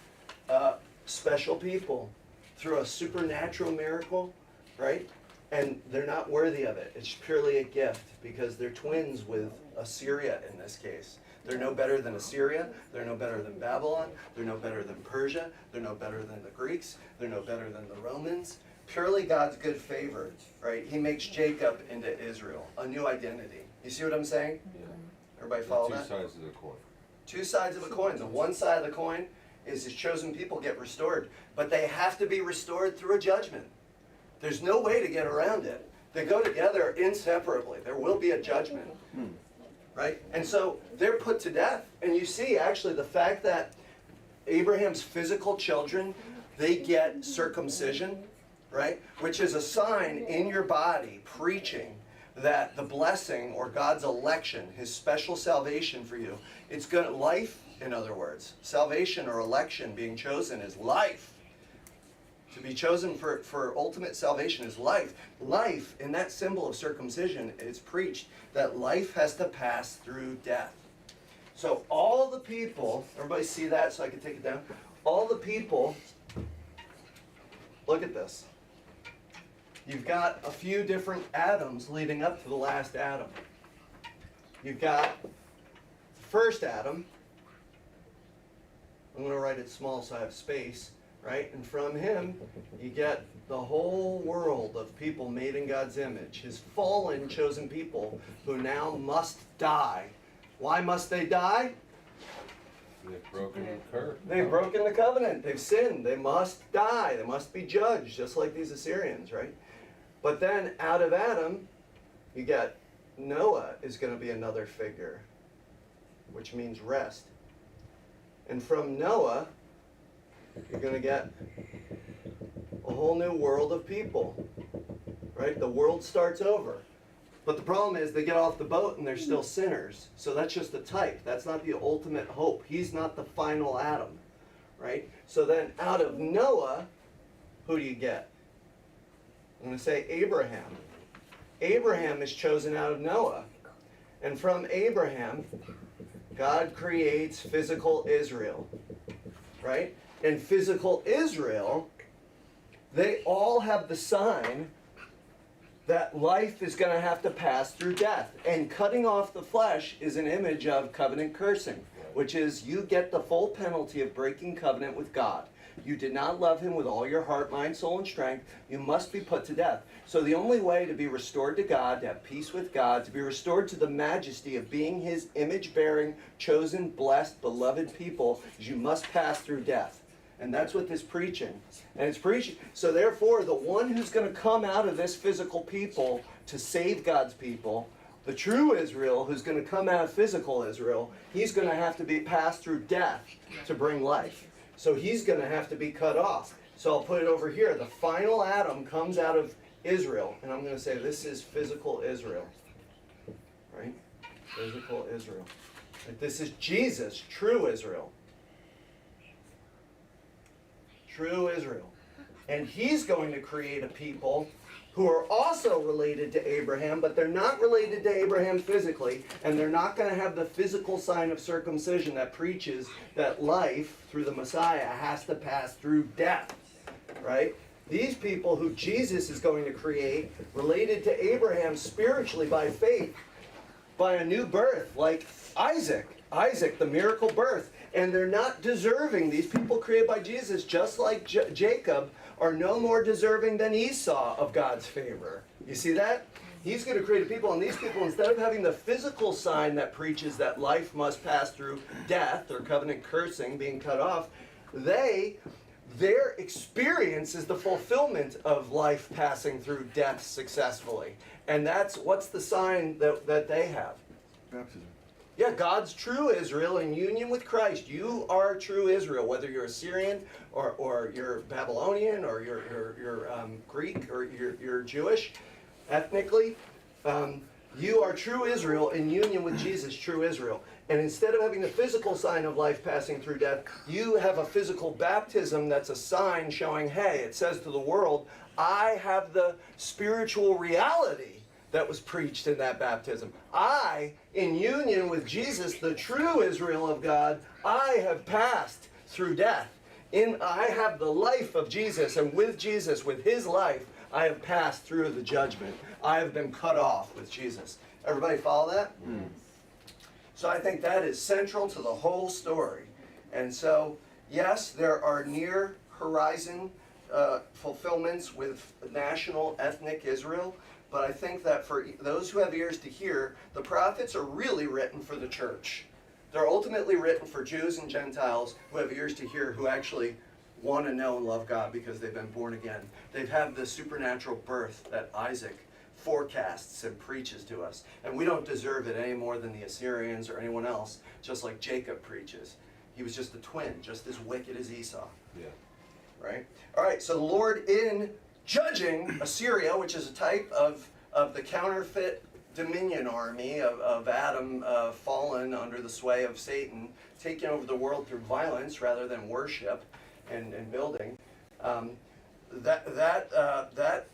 special people through a supernatural miracle, right? And they're not worthy of it. It's purely a gift because they're twins with Assyria in this case. They're no better than Assyria. They're no better than Babylon. They're no better than Persia. They're no better than the Greeks. They're no better than the Romans. Purely God's good favor, right? He makes Jacob into Israel, a new identity. You see what I'm saying? Yeah. Everybody follow Two that? sides of the coin. Two sides of a coin. The one side of the coin is his chosen people get restored, but they have to be restored through a judgment. There's no way to get around it. They go together inseparably. There will be a judgment, right? And so they're put to death. And you see actually the fact that Abraham's physical children, they get circumcision, right? Which is a sign in your body preaching that the blessing or God's election, his special salvation for you, it's good life, in other words. Salvation or election being chosen is life. To be chosen for ultimate salvation is life. Life, in that symbol of circumcision, it's preached that life has to pass through death. So all the people, everybody see that so I can take it down? All the people, look at this. You've got a few different Adams leading up to the last Adam. You've got the first Adam. I'm going to write it small so I have space. Right? And from him, you get the whole world of people made in God's image, his fallen chosen people who now must die. Why must they die? They've broken the curse. They've broken the covenant. They've sinned. They must die. They must be judged, just like these Assyrians, right? But then out of Adam, you get Noah is going to be another figure, which means rest. And from Noah, you're going to get a whole new world of people, right? The world starts over. But the problem is they get off the boat and they're still sinners. So that's just a type. That's not the ultimate hope. He's not the final Adam, right? So then out of Noah, who do you get? I'm going to say Abraham. Abraham is chosen out of Noah. And from Abraham, God creates physical Israel, right? And physical Israel, they all have the sign that life is going to have to pass through death. And cutting off the flesh is an image of covenant cursing, which is you get the full penalty of breaking covenant with God. You did not love him with all your heart, mind, soul, and strength. You must be put to death. So the only way to be restored to God, to have peace with God, to be restored to the majesty of being his image-bearing, chosen, blessed, beloved people, is you must pass through death. And that's what this preaching. And it's preaching. So therefore, the one who's going to come out of this physical people to save God's people, the true Israel who's going to come out of physical Israel, he's going to have to be passed through death to bring life. So he's going to have to be cut off. So I'll put it over here. The final Adam comes out of Israel. And I'm going to say this is physical Israel. Right? Physical Israel. Like this is Jesus, true Israel. True Israel. And he's going to create a people who are also related to Abraham, but they're not related to Abraham physically, and they're not going to have the physical sign of circumcision that preaches that life through the Messiah has to pass through death, right? These people who Jesus is going to create, related to Abraham spiritually by faith, by a new birth, like Isaac, the miracle birth. And they're not deserving. These people created by Jesus, just like Jacob, are no more deserving than Esau of God's favor. You see that? He's going to create a people, and these people, instead of having the physical sign that preaches that life must pass through death or covenant cursing, being cut off, their experience is the fulfillment of life passing through death successfully. And what's the sign that they have? Baptism. Yeah, God's true Israel in union with Christ. You are true Israel, whether you're Assyrian or you're Babylonian or you're Greek or you're Jewish, ethnically. You are true Israel in union with Jesus, true Israel. And instead of having the physical sign of life passing through death, you have a physical baptism that's a sign showing, hey, it says to the world, I have the spiritual reality that was preached in that baptism. I, in union with Jesus, the true Israel of God, I have passed through death. I have the life of Jesus, and with Jesus, with his life, I have passed through the judgment. I have been cut off with Jesus. Everybody follow that? Mm. So I think that is central to the whole story. And so, yes, there are near horizon fulfillments with national ethnic Israel. But I think that for those who have ears to hear, the prophets are really written for the church. They're ultimately written for Jews and Gentiles who have ears to hear, who actually want to know and love God because they've been born again. They've had the supernatural birth that Isaac forecasts and preaches to us. And we don't deserve it any more than the Assyrians or anyone else, just like Jacob preaches. He was just a twin, just as wicked as Esau. Yeah. Right? All right, so the Lord in judging Assyria, which is a type of the counterfeit dominion army of Adam fallen under the sway of Satan, taking over the world through violence rather than worship and building. That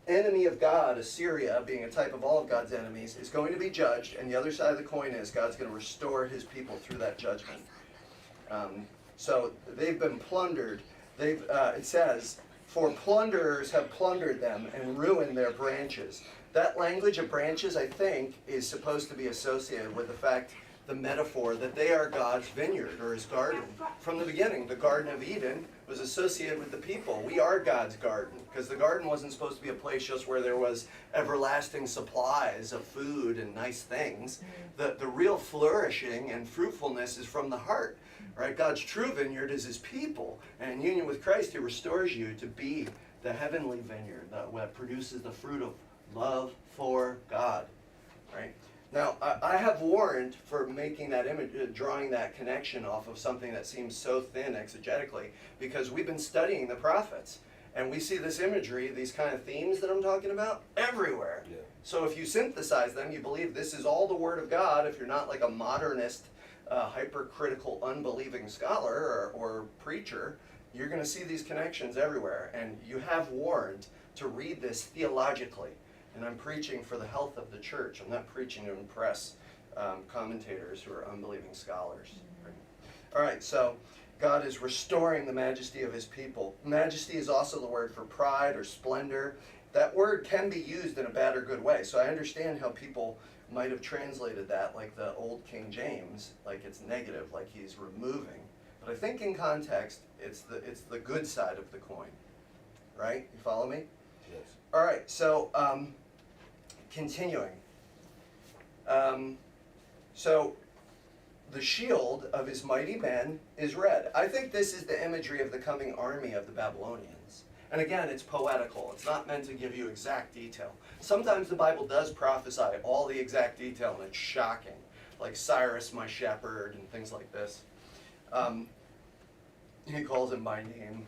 enemy of God, Assyria, being a type of all of God's enemies, is going to be judged, and the other side of the coin is God's going to restore his people through that judgment. So they've been plundered. It says, for plunderers have plundered them and ruined their branches. That language of branches, I think, is supposed to be associated with the fact, the metaphor, that they are God's vineyard or his garden. From the beginning, the Garden of Eden was associated with the people. We are God's garden, because the garden wasn't supposed to be a place just where there was everlasting supplies of food and nice things. The real flourishing and fruitfulness is from the heart. Right? God's true vineyard is his people. And in union with Christ, he restores you to be the heavenly vineyard that produces the fruit of love for God. Right? Now, I have warned for making that image, drawing that connection off of something that seems so thin exegetically, because we've been studying the prophets. And we see this imagery, these kind of themes that I'm talking about, everywhere. Yeah. So if you synthesize them, you believe this is all the Word of God. If you're not like a modernist, hypercritical, unbelieving scholar or preacher, you're going to see these connections everywhere. And you have warned to read this theologically. And I'm preaching for the health of the church. I'm not preaching to impress commentators who are unbelieving scholars. Right? All right, so God is restoring the majesty of his people. Majesty is also the word for pride or splendor. That word can be used in a bad or good way. So I understand how people might have translated that like the old King James, like it's negative, like he's removing. But I think in context, it's the good side of the coin. Right? You follow me? Yes. All right, so continuing. So the shield of his mighty men is red. I think this is the imagery of the coming army of the Babylonians. And again, it's poetical. It's not meant to give you exact detail. Sometimes the Bible does prophesy all the exact detail, and it's shocking. Like Cyrus, my shepherd, and things like this. He calls him by name.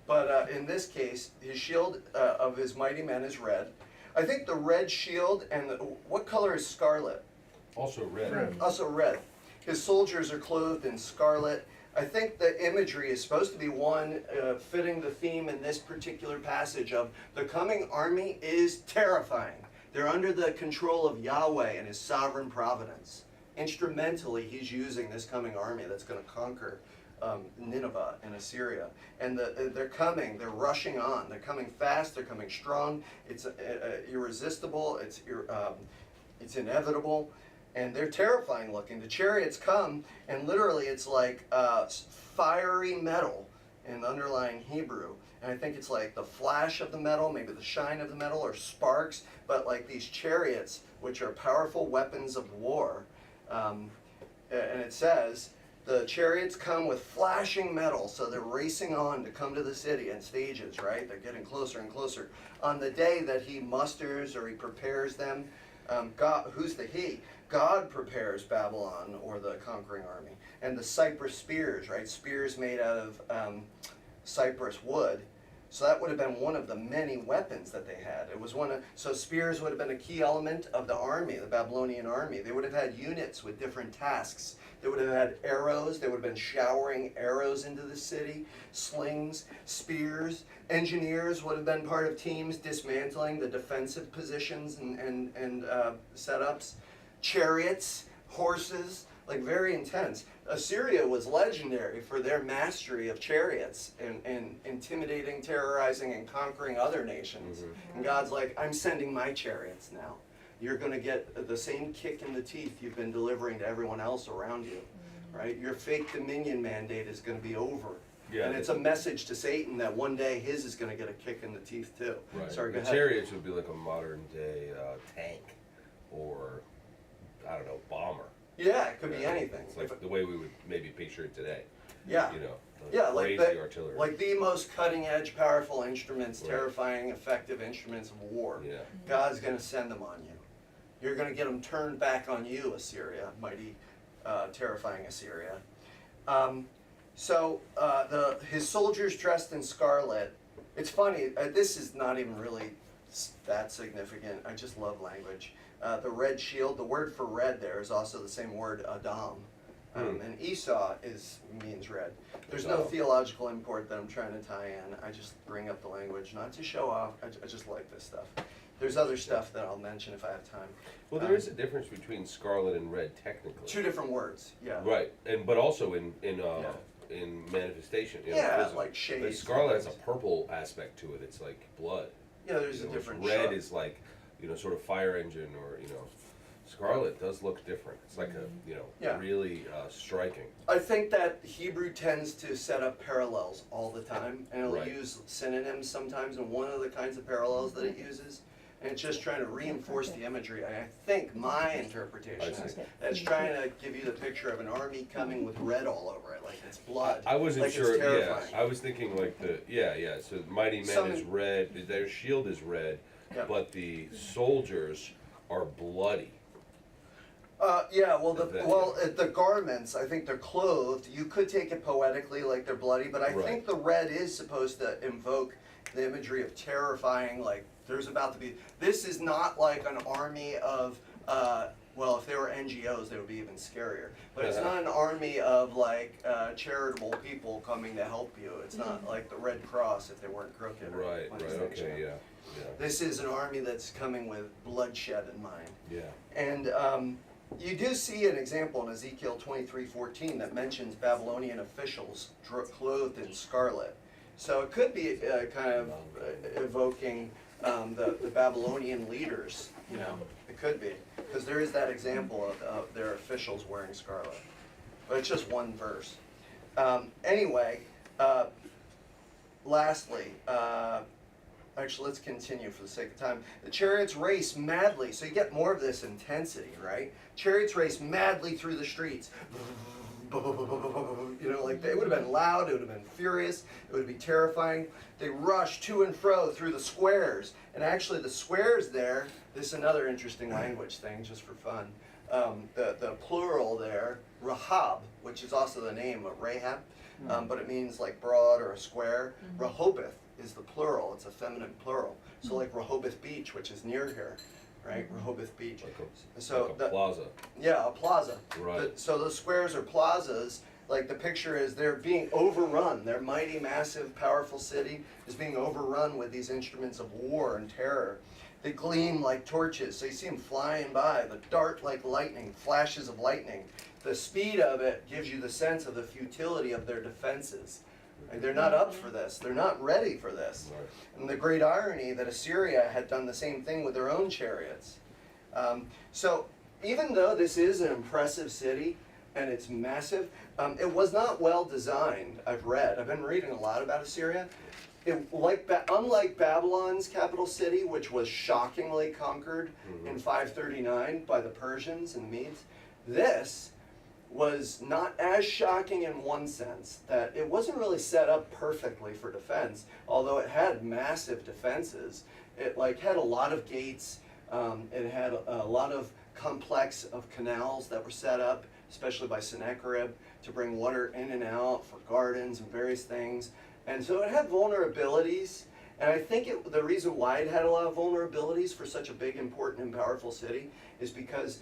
But in this case, his shield of his mighty men is red. I think the red shield, and what color is scarlet? Also red. Red. Also red. His soldiers are clothed in scarlet. I think the imagery is supposed to be one fitting the theme in this particular passage of the coming army is terrifying. They're under the control of Yahweh and his sovereign providence. Instrumentally, he's using this coming army that's going to conquer Nineveh and Assyria. And they're coming, they're rushing on. They're coming fast, they're coming strong. It's irresistible, it's inevitable. And they're terrifying looking. The chariots come, and literally it's like fiery metal in the underlying Hebrew. And I think it's like the flash of the metal, maybe the shine of the metal, or sparks. But like these chariots, which are powerful weapons of war. And it says, the chariots come with flashing metal, so they're racing on to come to the city in stages, right? They're getting closer and closer. On the day that he musters or he prepares them, God, who's the he? God prepares Babylon, or the conquering army. And the cypress spears, right? Spears made out of cypress wood. So that would have been one of the many weapons that they had. It was so spears would have been a key element of the army, the Babylonian army. They would have had units with different tasks. They would have had arrows. They would have been showering arrows into the city, slings, spears. Engineers would have been part of teams dismantling the defensive positions and setups. Chariots, horses, like very intense. Assyria was legendary for their mastery of chariots and intimidating, terrorizing, and conquering other nations. Mm-hmm. And God's like, I'm sending my chariots now. You're going to get the same kick in the teeth you've been delivering to everyone else around you, right? Your fake dominion mandate is going to be over. Yeah, and it's a message to Satan that one day his is going to get a kick in the teeth too. Right. Sorry, go the ahead. chariots would be like a modern day tank, or I don't know, bomber. Yeah, it could be anything. It's like the way we would maybe picture it today. Yeah. You know, Yeah, like crazy artillery. Like the most cutting edge, powerful instruments, Right. terrifying, effective instruments of war. Yeah. God's going to send them on you. You're going to get them turned back on you, Assyria, mighty, terrifying Assyria. His soldiers dressed in scarlet. It's funny, this is not even really that significant. I just love language. The red shield, the word for red there is also the same word, Adam. And Esau means red. There's no theological import that I'm trying to tie in. I just bring up the language, not to show off. I just like this stuff. There's other stuff that I'll mention if I have time. Well, there is a difference between scarlet and red, technically. Two different words, yeah. Right, but also in manifestation. You know, Yeah, physical. like shades. The scarlet has a purple aspect to it. It's like blood. Yeah, there's You a know, different red shot. is like, sort of fire engine, or scarlet does look different. It's like Yeah. really striking. I think that Hebrew tends to set up parallels all the time, and it'll Right. use synonyms sometimes, and one of the kinds of parallels that it uses, and it's just trying to reinforce the imagery. I think my interpretation is that it's trying to give you the picture of an army coming with red all over it, like it's blood. I wasn't like sure. It's terrifying. I was thinking like So mighty men is red. Their shield is red, Yeah. but the soldiers are bloody. The garments, I think they're clothed. You could take it poetically, like they're bloody, but I Right. think the red is supposed to invoke the imagery of terrifying, like there's about to be, this is not like an army of, well, if they were NGOs, they would be even scarier. But it's not an army of like charitable people coming to help you. It's not like the Red Cross if they weren't crooked. Right, okay, yeah. This is an army that's coming with bloodshed in mind. Yeah. And you do see an example in Ezekiel 23:14 that mentions Babylonian officials clothed in scarlet. So it could be kind of evoking the Babylonian leaders, you know. It could be, because there is that example of their officials wearing scarlet. But it's just one verse. Anyway, lastly, actually, let's continue for the sake of time. The chariots race madly, so you get more of this intensity, right? Chariots race madly through the streets. You know, like it would have been loud, it would have been furious, it would be terrifying. They rush to and fro through the squares. And actually the squares there, this is another interesting language thing, just for fun. The plural there, Rahab, which is also the name of Rahab, but it means like broad or a square. Rehoboth is the plural, it's a feminine plural. So like Rehoboth Beach, which is near here, right? Rehoboth Beach. Like a plaza. Yeah, a plaza. Right. So those squares are plazas. Like the picture is they're being overrun. Their mighty, massive, powerful city is being overrun with these instruments of war and terror. They gleam like torches. So you see them flying by. They dart like lightning, flashes of lightning. The speed of it gives you the sense of the futility of their defenses. Like they're not up for this. They're not ready for this. Right. And the great irony that Assyria had done the same thing with their own chariots. So even though this is an impressive city and it's massive, it was not well designed, I've read. I've been reading a lot about Assyria. Unlike Babylon's capital city, which was shockingly conquered in 539 by the Persians and Medes, this was not as shocking in one sense, that it wasn't really set up perfectly for defense, although it had massive defenses. It like had a lot of gates, it had a lot of complex of canals that were set up, especially by Sennacherib, to bring water in and out for gardens and various things. And so it had vulnerabilities, and I think the reason why it had a lot of vulnerabilities for such a big, important, and powerful city is because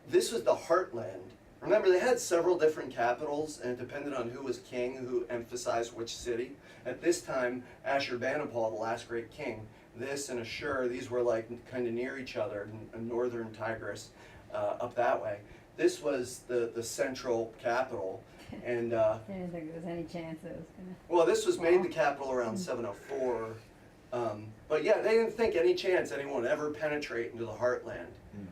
this was the heartland. Remember, they had several different capitals, and it depended on who was king, who emphasized which city. At this time, Ashurbanipal, the last great king, this and Ashur, these were like kind of near each other, in northern Tigris, up that way. This was the central capital, and I didn't think there was any chance it was gonna. well, this was made the capital around 704, but yeah, they didn't think any chance anyone would ever penetrate into the heartland.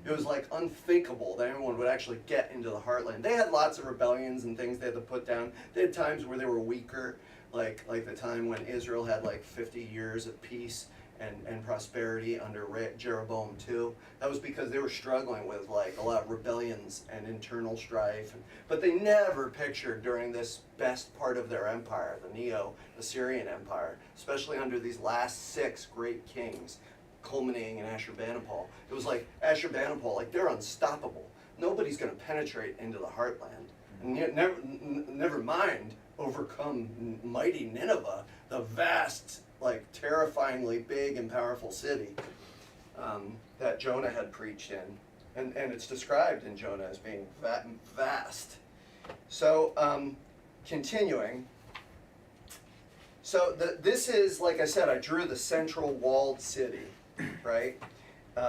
It was like unthinkable that anyone would actually get into the heartland. They had lots of rebellions and things they had to put down. They had times where they were weaker, like the time when Israel had like 50 years of peace and prosperity under Jeroboam II. That was because they were struggling with like a lot of rebellions and internal strife. But they never pictured during this best part of their empire, the Neo-Assyrian Empire, especially under these last 6 great kings, culminating in Ashurbanipal. It was like Ashurbanipal, like they're unstoppable. Nobody's going to penetrate into the heartland. And yet never mind overcome mighty Nineveh, the vast, like terrifyingly big and powerful city that Jonah had preached in. And it's described in Jonah as being vast. So continuing. So this is, like I said, I drew the central walled city, right?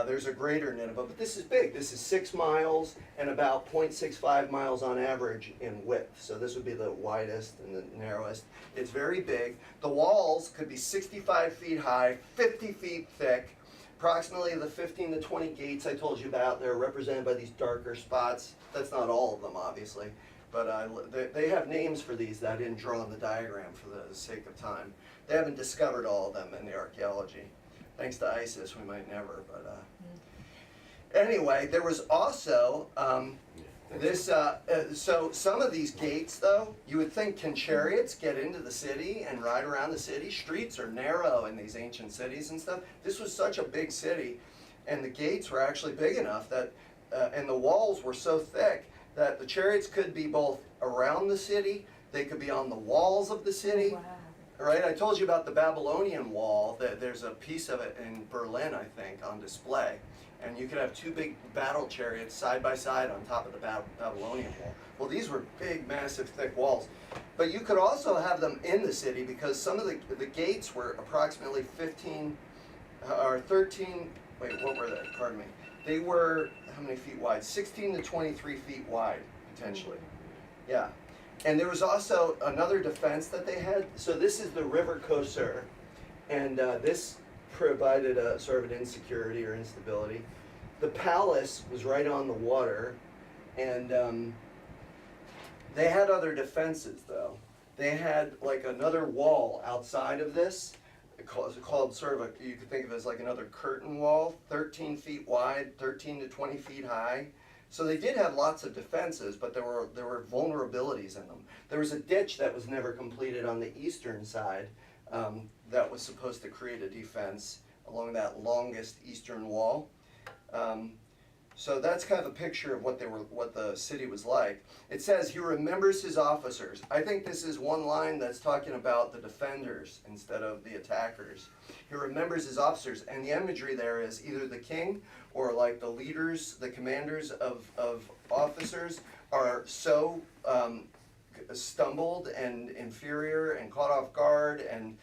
There's a greater Nineveh, but this is big. This is 6 miles and about 0.65 miles on average in width. So this would be the widest and the narrowest. It's very big. The walls could be 65 feet high, 50 feet thick. Approximately the 15 to 20 gates I told you about, they're represented by these darker spots. That's not all of them, obviously. But they have names for these that I didn't draw on the diagram for the sake of time. They haven't discovered all of them in the archaeology. Thanks to ISIS, we might never, but anyway, there was also so some of these gates, though, you would think, can chariots get into the city and ride around the city? Streets are narrow in these ancient cities and stuff. This was such a big city, and the gates were actually big enough that, and the walls were so thick that the chariots could be both around the city, they could be on the walls of the city. Wow. right? I told you about the Babylonian wall. That there's a piece of it in Berlin, I think, on display. And you could have two big battle chariots side by side on top of the Babylonian wall. Well, these were big, massive, thick walls. But you could also have them in the city because some of the gates were approximately 15 or 13, wait, what were they? Pardon me. They were, how many feet wide? 16 to 23 feet wide, potentially. Yeah. And there was also another defense that they had. So this is the River Kosur. And this provided a sort of an insecurity or instability. The palace was right on the water, and they had other defenses though. They had like another wall outside of this, called sort of you could think of it as like another curtain wall, 13 feet wide, 13 to 20 feet high. So they did have lots of defenses, but there were vulnerabilities in them. There was a ditch that was never completed on the eastern side. That was supposed to create a defense along that longest eastern wall. So that's kind of a picture of what the city was like. It says he remembers his officers. I think this is one line that's talking about the defenders instead of the attackers. He remembers his officers, and the imagery there is either the king or like the leaders, the commanders of officers are so stumbled and inferior and caught off guard and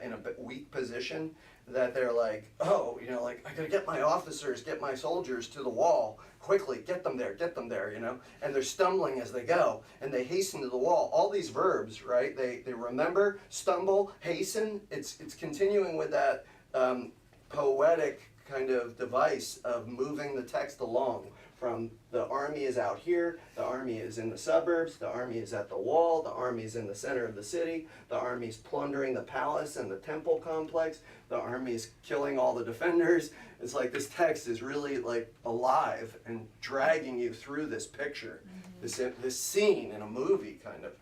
in a weak position that they're like, oh, you know, like, I gotta get my officers, get my soldiers to the wall quickly, get them there, you know, and they're stumbling as they go, and they hasten to the wall. All these verbs, right, they remember, stumble, hasten, it's continuing with that poetic kind of device of moving the text along from the army is out here, the army is in the suburbs, the army is at the wall, the army is in the center of the city, the army is plundering the palace and the temple complex, the army is killing all the defenders. It's like this text is really like alive and dragging you through this picture, this scene in a movie kind of.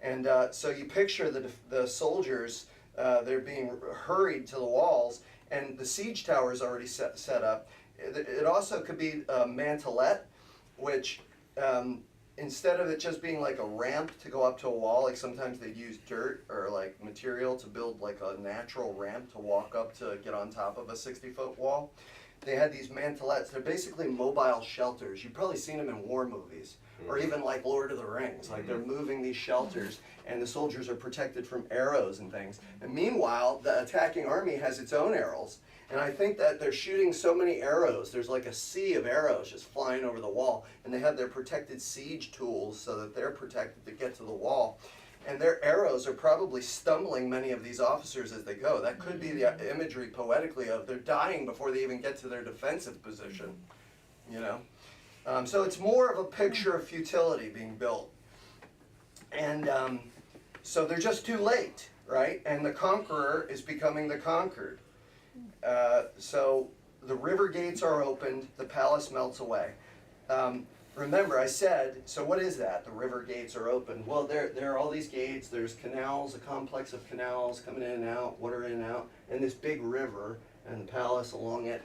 And so you picture the soldiers, they're being hurried to the walls, and the siege tower is already set up. It also could be a mantelet, which instead of it just being like a ramp to go up to a wall, like sometimes they'd use dirt or like material to build like a natural ramp to walk up to get on top of a 60-foot wall. They had these mantelets. They're basically mobile shelters. You've probably seen them in war movies, or even like Lord of the Rings. Like they're moving these shelters, and the soldiers are protected from arrows and things. And meanwhile, the attacking army has its own arrows. And I think that they're shooting so many arrows. There's like a sea of arrows just flying over the wall. And they have their protected siege tools so that they're protected to get to the wall. And their arrows are probably stumbling many of these officers as they go. That could be the imagery poetically of they're dying before they even get to their defensive position, you know? So it's more of a picture of futility being built. And so they're just too late, right? And the conqueror is becoming the conquered. So the river gates are opened, the palace melts away. Remember, I said, so what is that? The river gates are open. Well, there are all these gates. There's canals, a complex of canals coming in and out, water in and out, and this big river and the palace along it.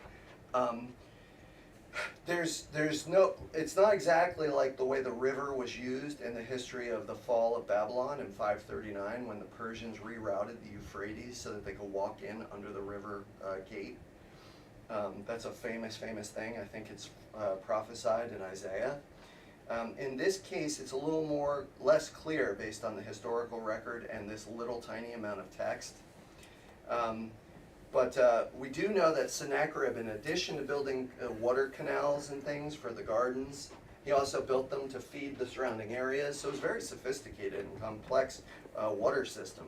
There's no, it's not exactly like the way the river was used in the history of the fall of Babylon in 539 when the Persians rerouted the Euphrates so that they could walk in under the river gate. That's a famous thing. I think it's prophesied in Isaiah. In this case, it's a little less clear based on the historical record and this little tiny amount of text. But we do know that Sennacherib, in addition to building water canals and things for the gardens, he also built them to feed the surrounding areas. So it was a very sophisticated and complex water system.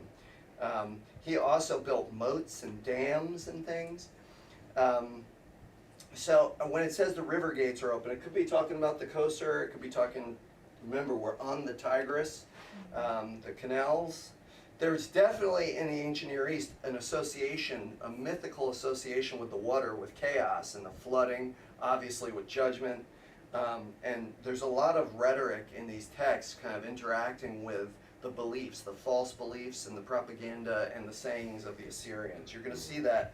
He also built moats and dams and things. So when it says the river gates are open, it could be talking about the Kosur, it could be talking, remember, we're on the Tigris, the canals. There's definitely in the ancient Near East an association, a mythical association with the water, with chaos and the flooding, obviously with judgment. And there's a lot of rhetoric in these texts kind of interacting with the beliefs, the false beliefs and the propaganda and the sayings of the Assyrians. You're going to see that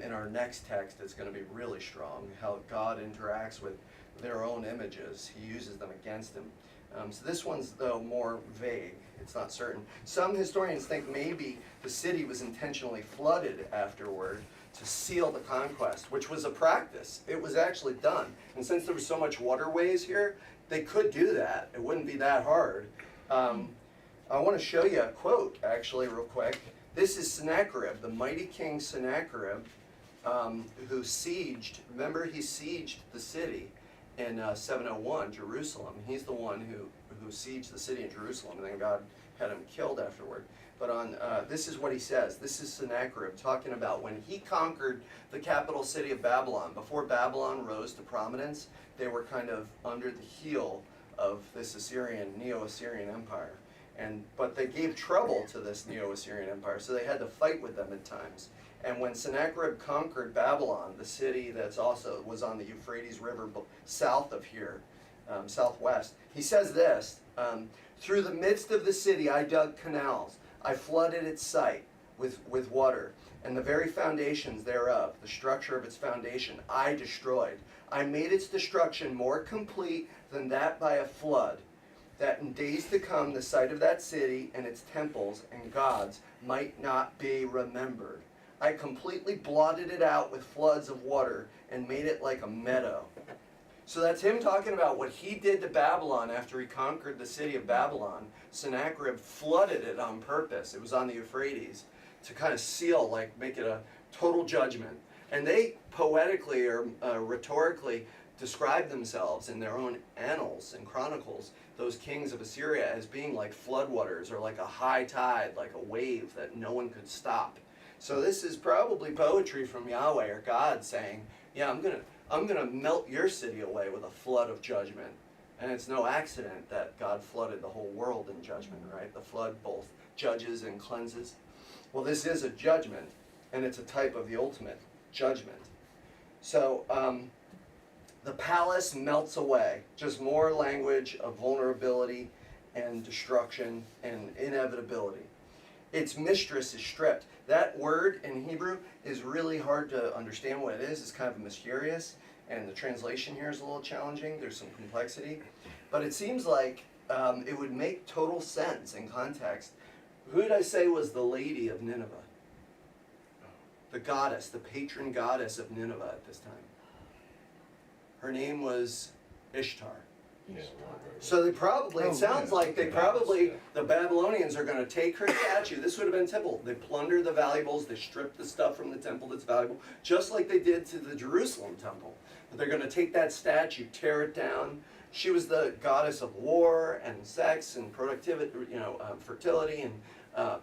in our next text. It's going to be really strong, how God interacts with their own images. He uses them against him. So this one's, though, more vague. It's not certain. Some historians think maybe the city was intentionally flooded afterward to seal the conquest, which was a practice. It was actually done. And since there was so much waterways here, they could do that. It wouldn't be that hard. I want to show you a quote, actually, real quick. This is Sennacherib, the mighty king Sennacherib, who sieged, remember he sieged the city in 701, Jerusalem. He's the one who sieged the city in Jerusalem, and then God had him killed afterward. But this is what he says. This is Sennacherib talking about when he conquered the capital city of Babylon. Before Babylon rose to prominence, they were kind of under the heel of this Neo-Assyrian empire. But they gave trouble to this Neo-Assyrian empire, so they had to fight with them at times. And when Sennacherib conquered Babylon, the city that's also was on the Euphrates River south of here, southwest, he says this, through the midst of the city I dug canals, I flooded its site with water, and the very foundations thereof, the structure of its foundation, I destroyed. I made its destruction more complete than that by a flood, that in days to come the site of that city and its temples and gods might not be remembered. I completely blotted it out with floods of water and made it like a meadow. So that's him talking about what he did to Babylon after he conquered the city of Babylon. Sennacherib flooded it on purpose. It was on the Euphrates to kind of seal, like make it a total judgment. And they poetically or rhetorically describe themselves in their own annals and chronicles, those kings of Assyria, as being like floodwaters or like a high tide, like a wave that no one could stop. So this is probably poetry from Yahweh or God saying, yeah, I'm gonna melt your city away with a flood of judgment. And it's no accident that God flooded the whole world in judgment, right? The flood both judges and cleanses. Well, this is a judgment, and it's a type of the ultimate judgment. So the palace melts away. Just more language of vulnerability and destruction and inevitability. Its mistress is stripped. That word in Hebrew is really hard to understand what it is. It's kind of mysterious, and the translation here is a little challenging. There's some complexity. But it seems like it would make total sense in context. Who did I say was the lady of Nineveh? The goddess, the patron goddess of Nineveh at this time. Her name was Ishtar. Yeah. So they probably, it sounds like they probably, the Babylonians are going to take her statue. This would have been temple. They plunder the valuables. They strip the stuff from the temple that's valuable, just like they did to the Jerusalem temple. But they're going to take that statue, tear it down. She was the goddess of war and sex and productivity, fertility and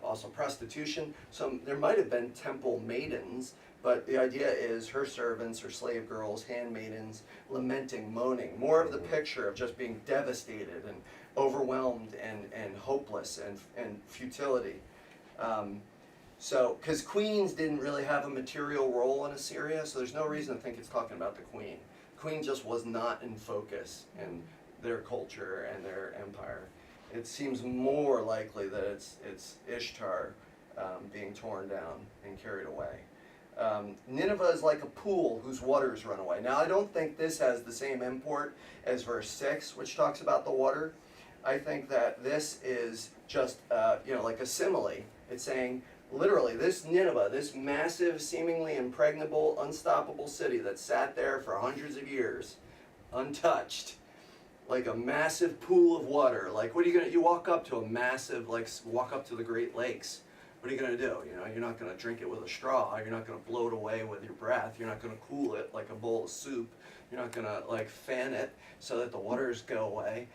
also prostitution. So there might have been temple maidens, but the idea is her servants, her slave girls, handmaidens, lamenting, moaning. More of the picture of just being devastated and overwhelmed and hopeless and futility. Because queens didn't really have a material role in Assyria, so there's no reason to think it's talking about the queen. Queen just was not in focus in their culture and their empire. It seems more likely that it's Ishtar being torn down and carried away. Nineveh is like a pool whose waters run away. Now, I don't think this has the same import as verse 6, which talks about the water. I think that this is just, like a simile. It's saying, literally, this Nineveh, this massive, seemingly impregnable, unstoppable city that sat there for hundreds of years, untouched, like a massive pool of water. Like, what are you going to, you walk up to a massive, walk up to the Great Lakes. What are you going to do? You're not going to drink it with a straw. You're not going to blow it away with your breath. You're not going to cool it like a bowl of soup. You're not going to fan it so that the waters go away.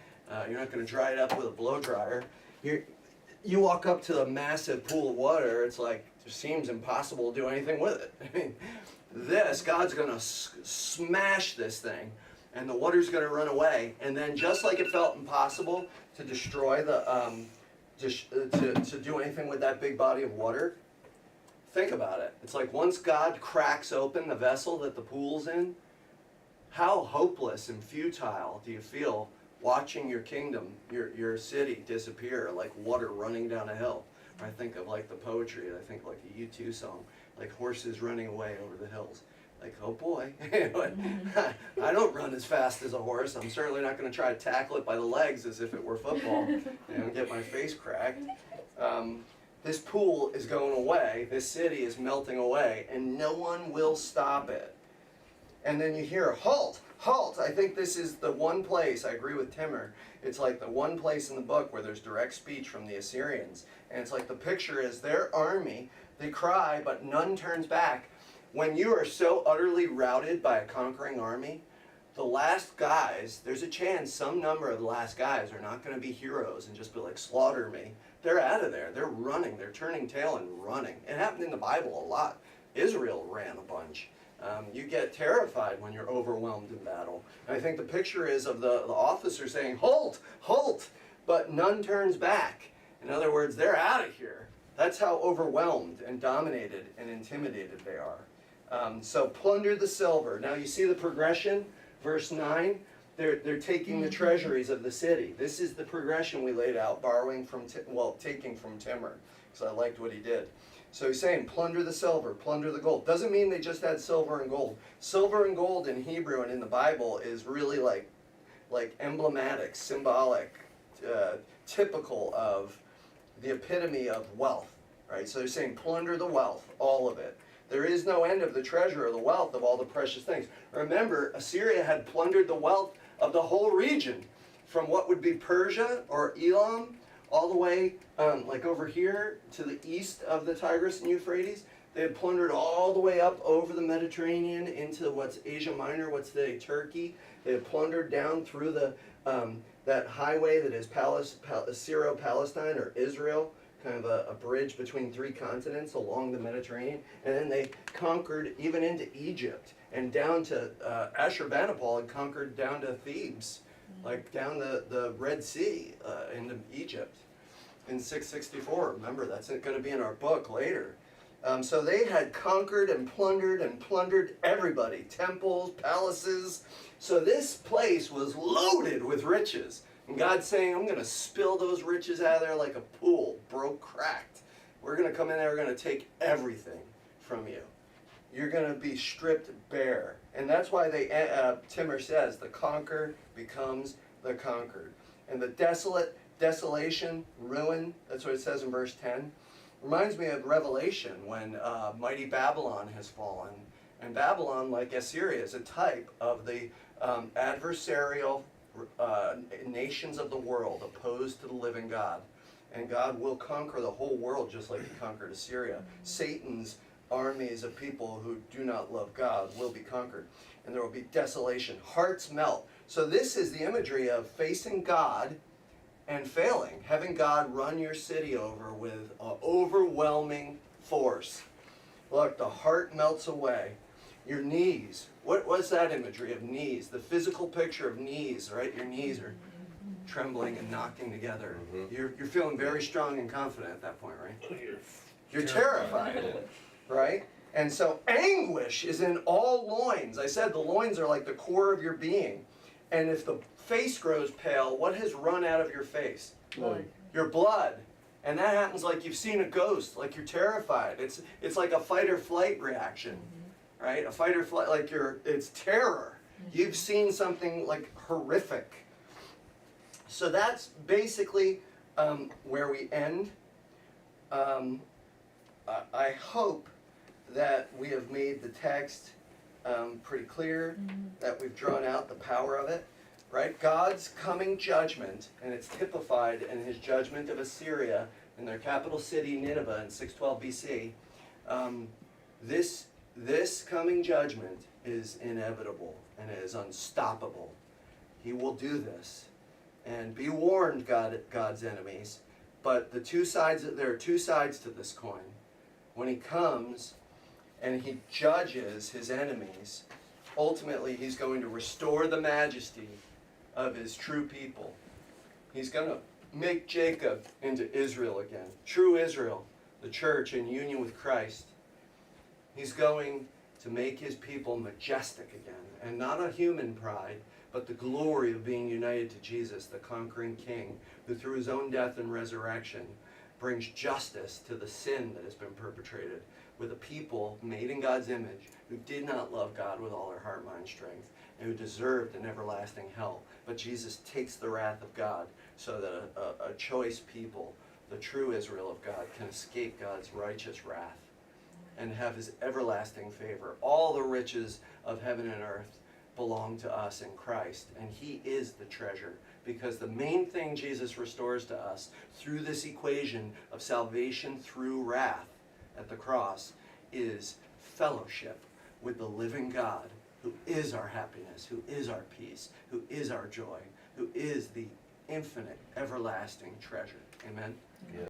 You're not going to dry it up with a blow dryer. You walk up to a massive pool of water. It's like it seems impossible to do anything with it. I mean, God's going to smash this thing, and the water's going to run away. And then, just like it felt impossible to destroy the to do anything with that big body of water, think about it. It's like once God cracks open the vessel that the pool's in, how hopeless and futile do you feel watching your kingdom, your city disappear like water running down a hill? I think of the poetry, I think like a U2 song, like horses running away over the hills. Like, oh boy, I don't run as fast as a horse. I'm certainly not going to try to tackle it by the legs as if it were football, and get my face cracked. This pool is going away. This city is melting away, and no one will stop it. And then you hear, halt, halt. I think this is the one place, I agree with Timmer, it's like the one place in the book where there's direct speech from the Assyrians. And it's like the picture is their army, they cry, but none turns back. When you are so utterly routed by a conquering army, the last guys, there's a chance some number of the last guys are not going to be heroes and just be like, slaughter me. They're out of there. They're running. They're turning tail and running. It happened in the Bible a lot. Israel ran a bunch. You get terrified when you're overwhelmed in battle. And I think the picture is of the officer saying, halt, halt, but none turns back. In other words, they're out of here. That's how overwhelmed and dominated and intimidated they are. So plunder the silver. Now you see the progression, verse 9. They're taking the treasuries of the city. This is the progression we laid out, borrowing from, taking from Timmer, because I liked what he did. So he's saying, plunder the silver, plunder the gold. Doesn't mean they just had silver and gold. Silver and gold in Hebrew and in the Bible is really like emblematic, symbolic, typical of the epitome of wealth, right? So they're saying, plunder the wealth, all of it. There is no end of the treasure or the wealth of all the precious things. Remember, Assyria had plundered the wealth of the whole region, from what would be Persia or Elam, all the way like over here to the east of the Tigris and Euphrates. They had plundered all the way up over the Mediterranean into what's Asia Minor, what's today Turkey. They had plundered down through the that highway that is Syro-Palestine or Israel, kind of a bridge between three continents along the Mediterranean. And then they conquered even into Egypt and down to Ashurbanipal and conquered down to Thebes, like down the Red Sea into Egypt in 664. Remember, that's going to be in our book later. So they had conquered and plundered everybody, temples, palaces. So this place was loaded with riches. And God's saying, I'm going to spill those riches out of there like a pool, cracked. We're going to come in there, we're going to take everything from you. You're going to be stripped bare. And that's why Timmer says, the conquered becomes the conquered. And the desolation, ruin, that's what it says in verse 10. Reminds me of Revelation when mighty Babylon has fallen. And Babylon, like Assyria, is a type of the adversarial nations of the world opposed to the living God. And God will conquer the whole world just like he conquered Assyria. Satan's armies of people who do not love God will be conquered. And there will be desolation. Hearts melt. So this is the imagery of facing God and failing. Having God run your city over with overwhelming force. Look, the heart melts away. Your knees. What's that imagery of knees? The physical picture of knees, right? Your knees are trembling and knocking together. You're feeling very strong and confident at that point, right? You're terrified, right? And so anguish is in all loins. I said the loins are like the core of your being. And if the face grows pale, what has run out of your face? Blood. Your blood. And that happens like you've seen a ghost, like you're terrified. It's like a fight or flight reaction, right? A fight or flight, like it's terror. You've seen something like horrific. So that's basically where we end. I hope that we have made the text pretty clear, that we've drawn out the power of it, right? God's coming judgment, and it's typified in his judgment of Assyria in their capital city, Nineveh, in 612 BC. This coming judgment is inevitable and it is unstoppable. He will do this. And be warned, God's enemies. But there are two sides to this coin. When he comes and he judges his enemies, ultimately he's going to restore the majesty of his true people. He's going to make Jacob into Israel again. True Israel, the church in union with Christ. He's going to make his people majestic again. And not a human pride, but the glory of being united to Jesus, the conquering King, who through his own death and resurrection brings justice to the sin that has been perpetrated with a people made in God's image who did not love God with all their heart, mind, strength, and who deserved an everlasting hell. But Jesus takes the wrath of God so that a choice people, the true Israel of God, can escape God's righteous wrath and have his everlasting favor. All the riches of heaven and earth belong to us in Christ, and he is the treasure, because the main thing Jesus restores to us through this equation of salvation through wrath at the cross is fellowship with the living God, who is our happiness, who is our peace, who is our joy, who is the infinite, everlasting treasure. Amen? Yeah.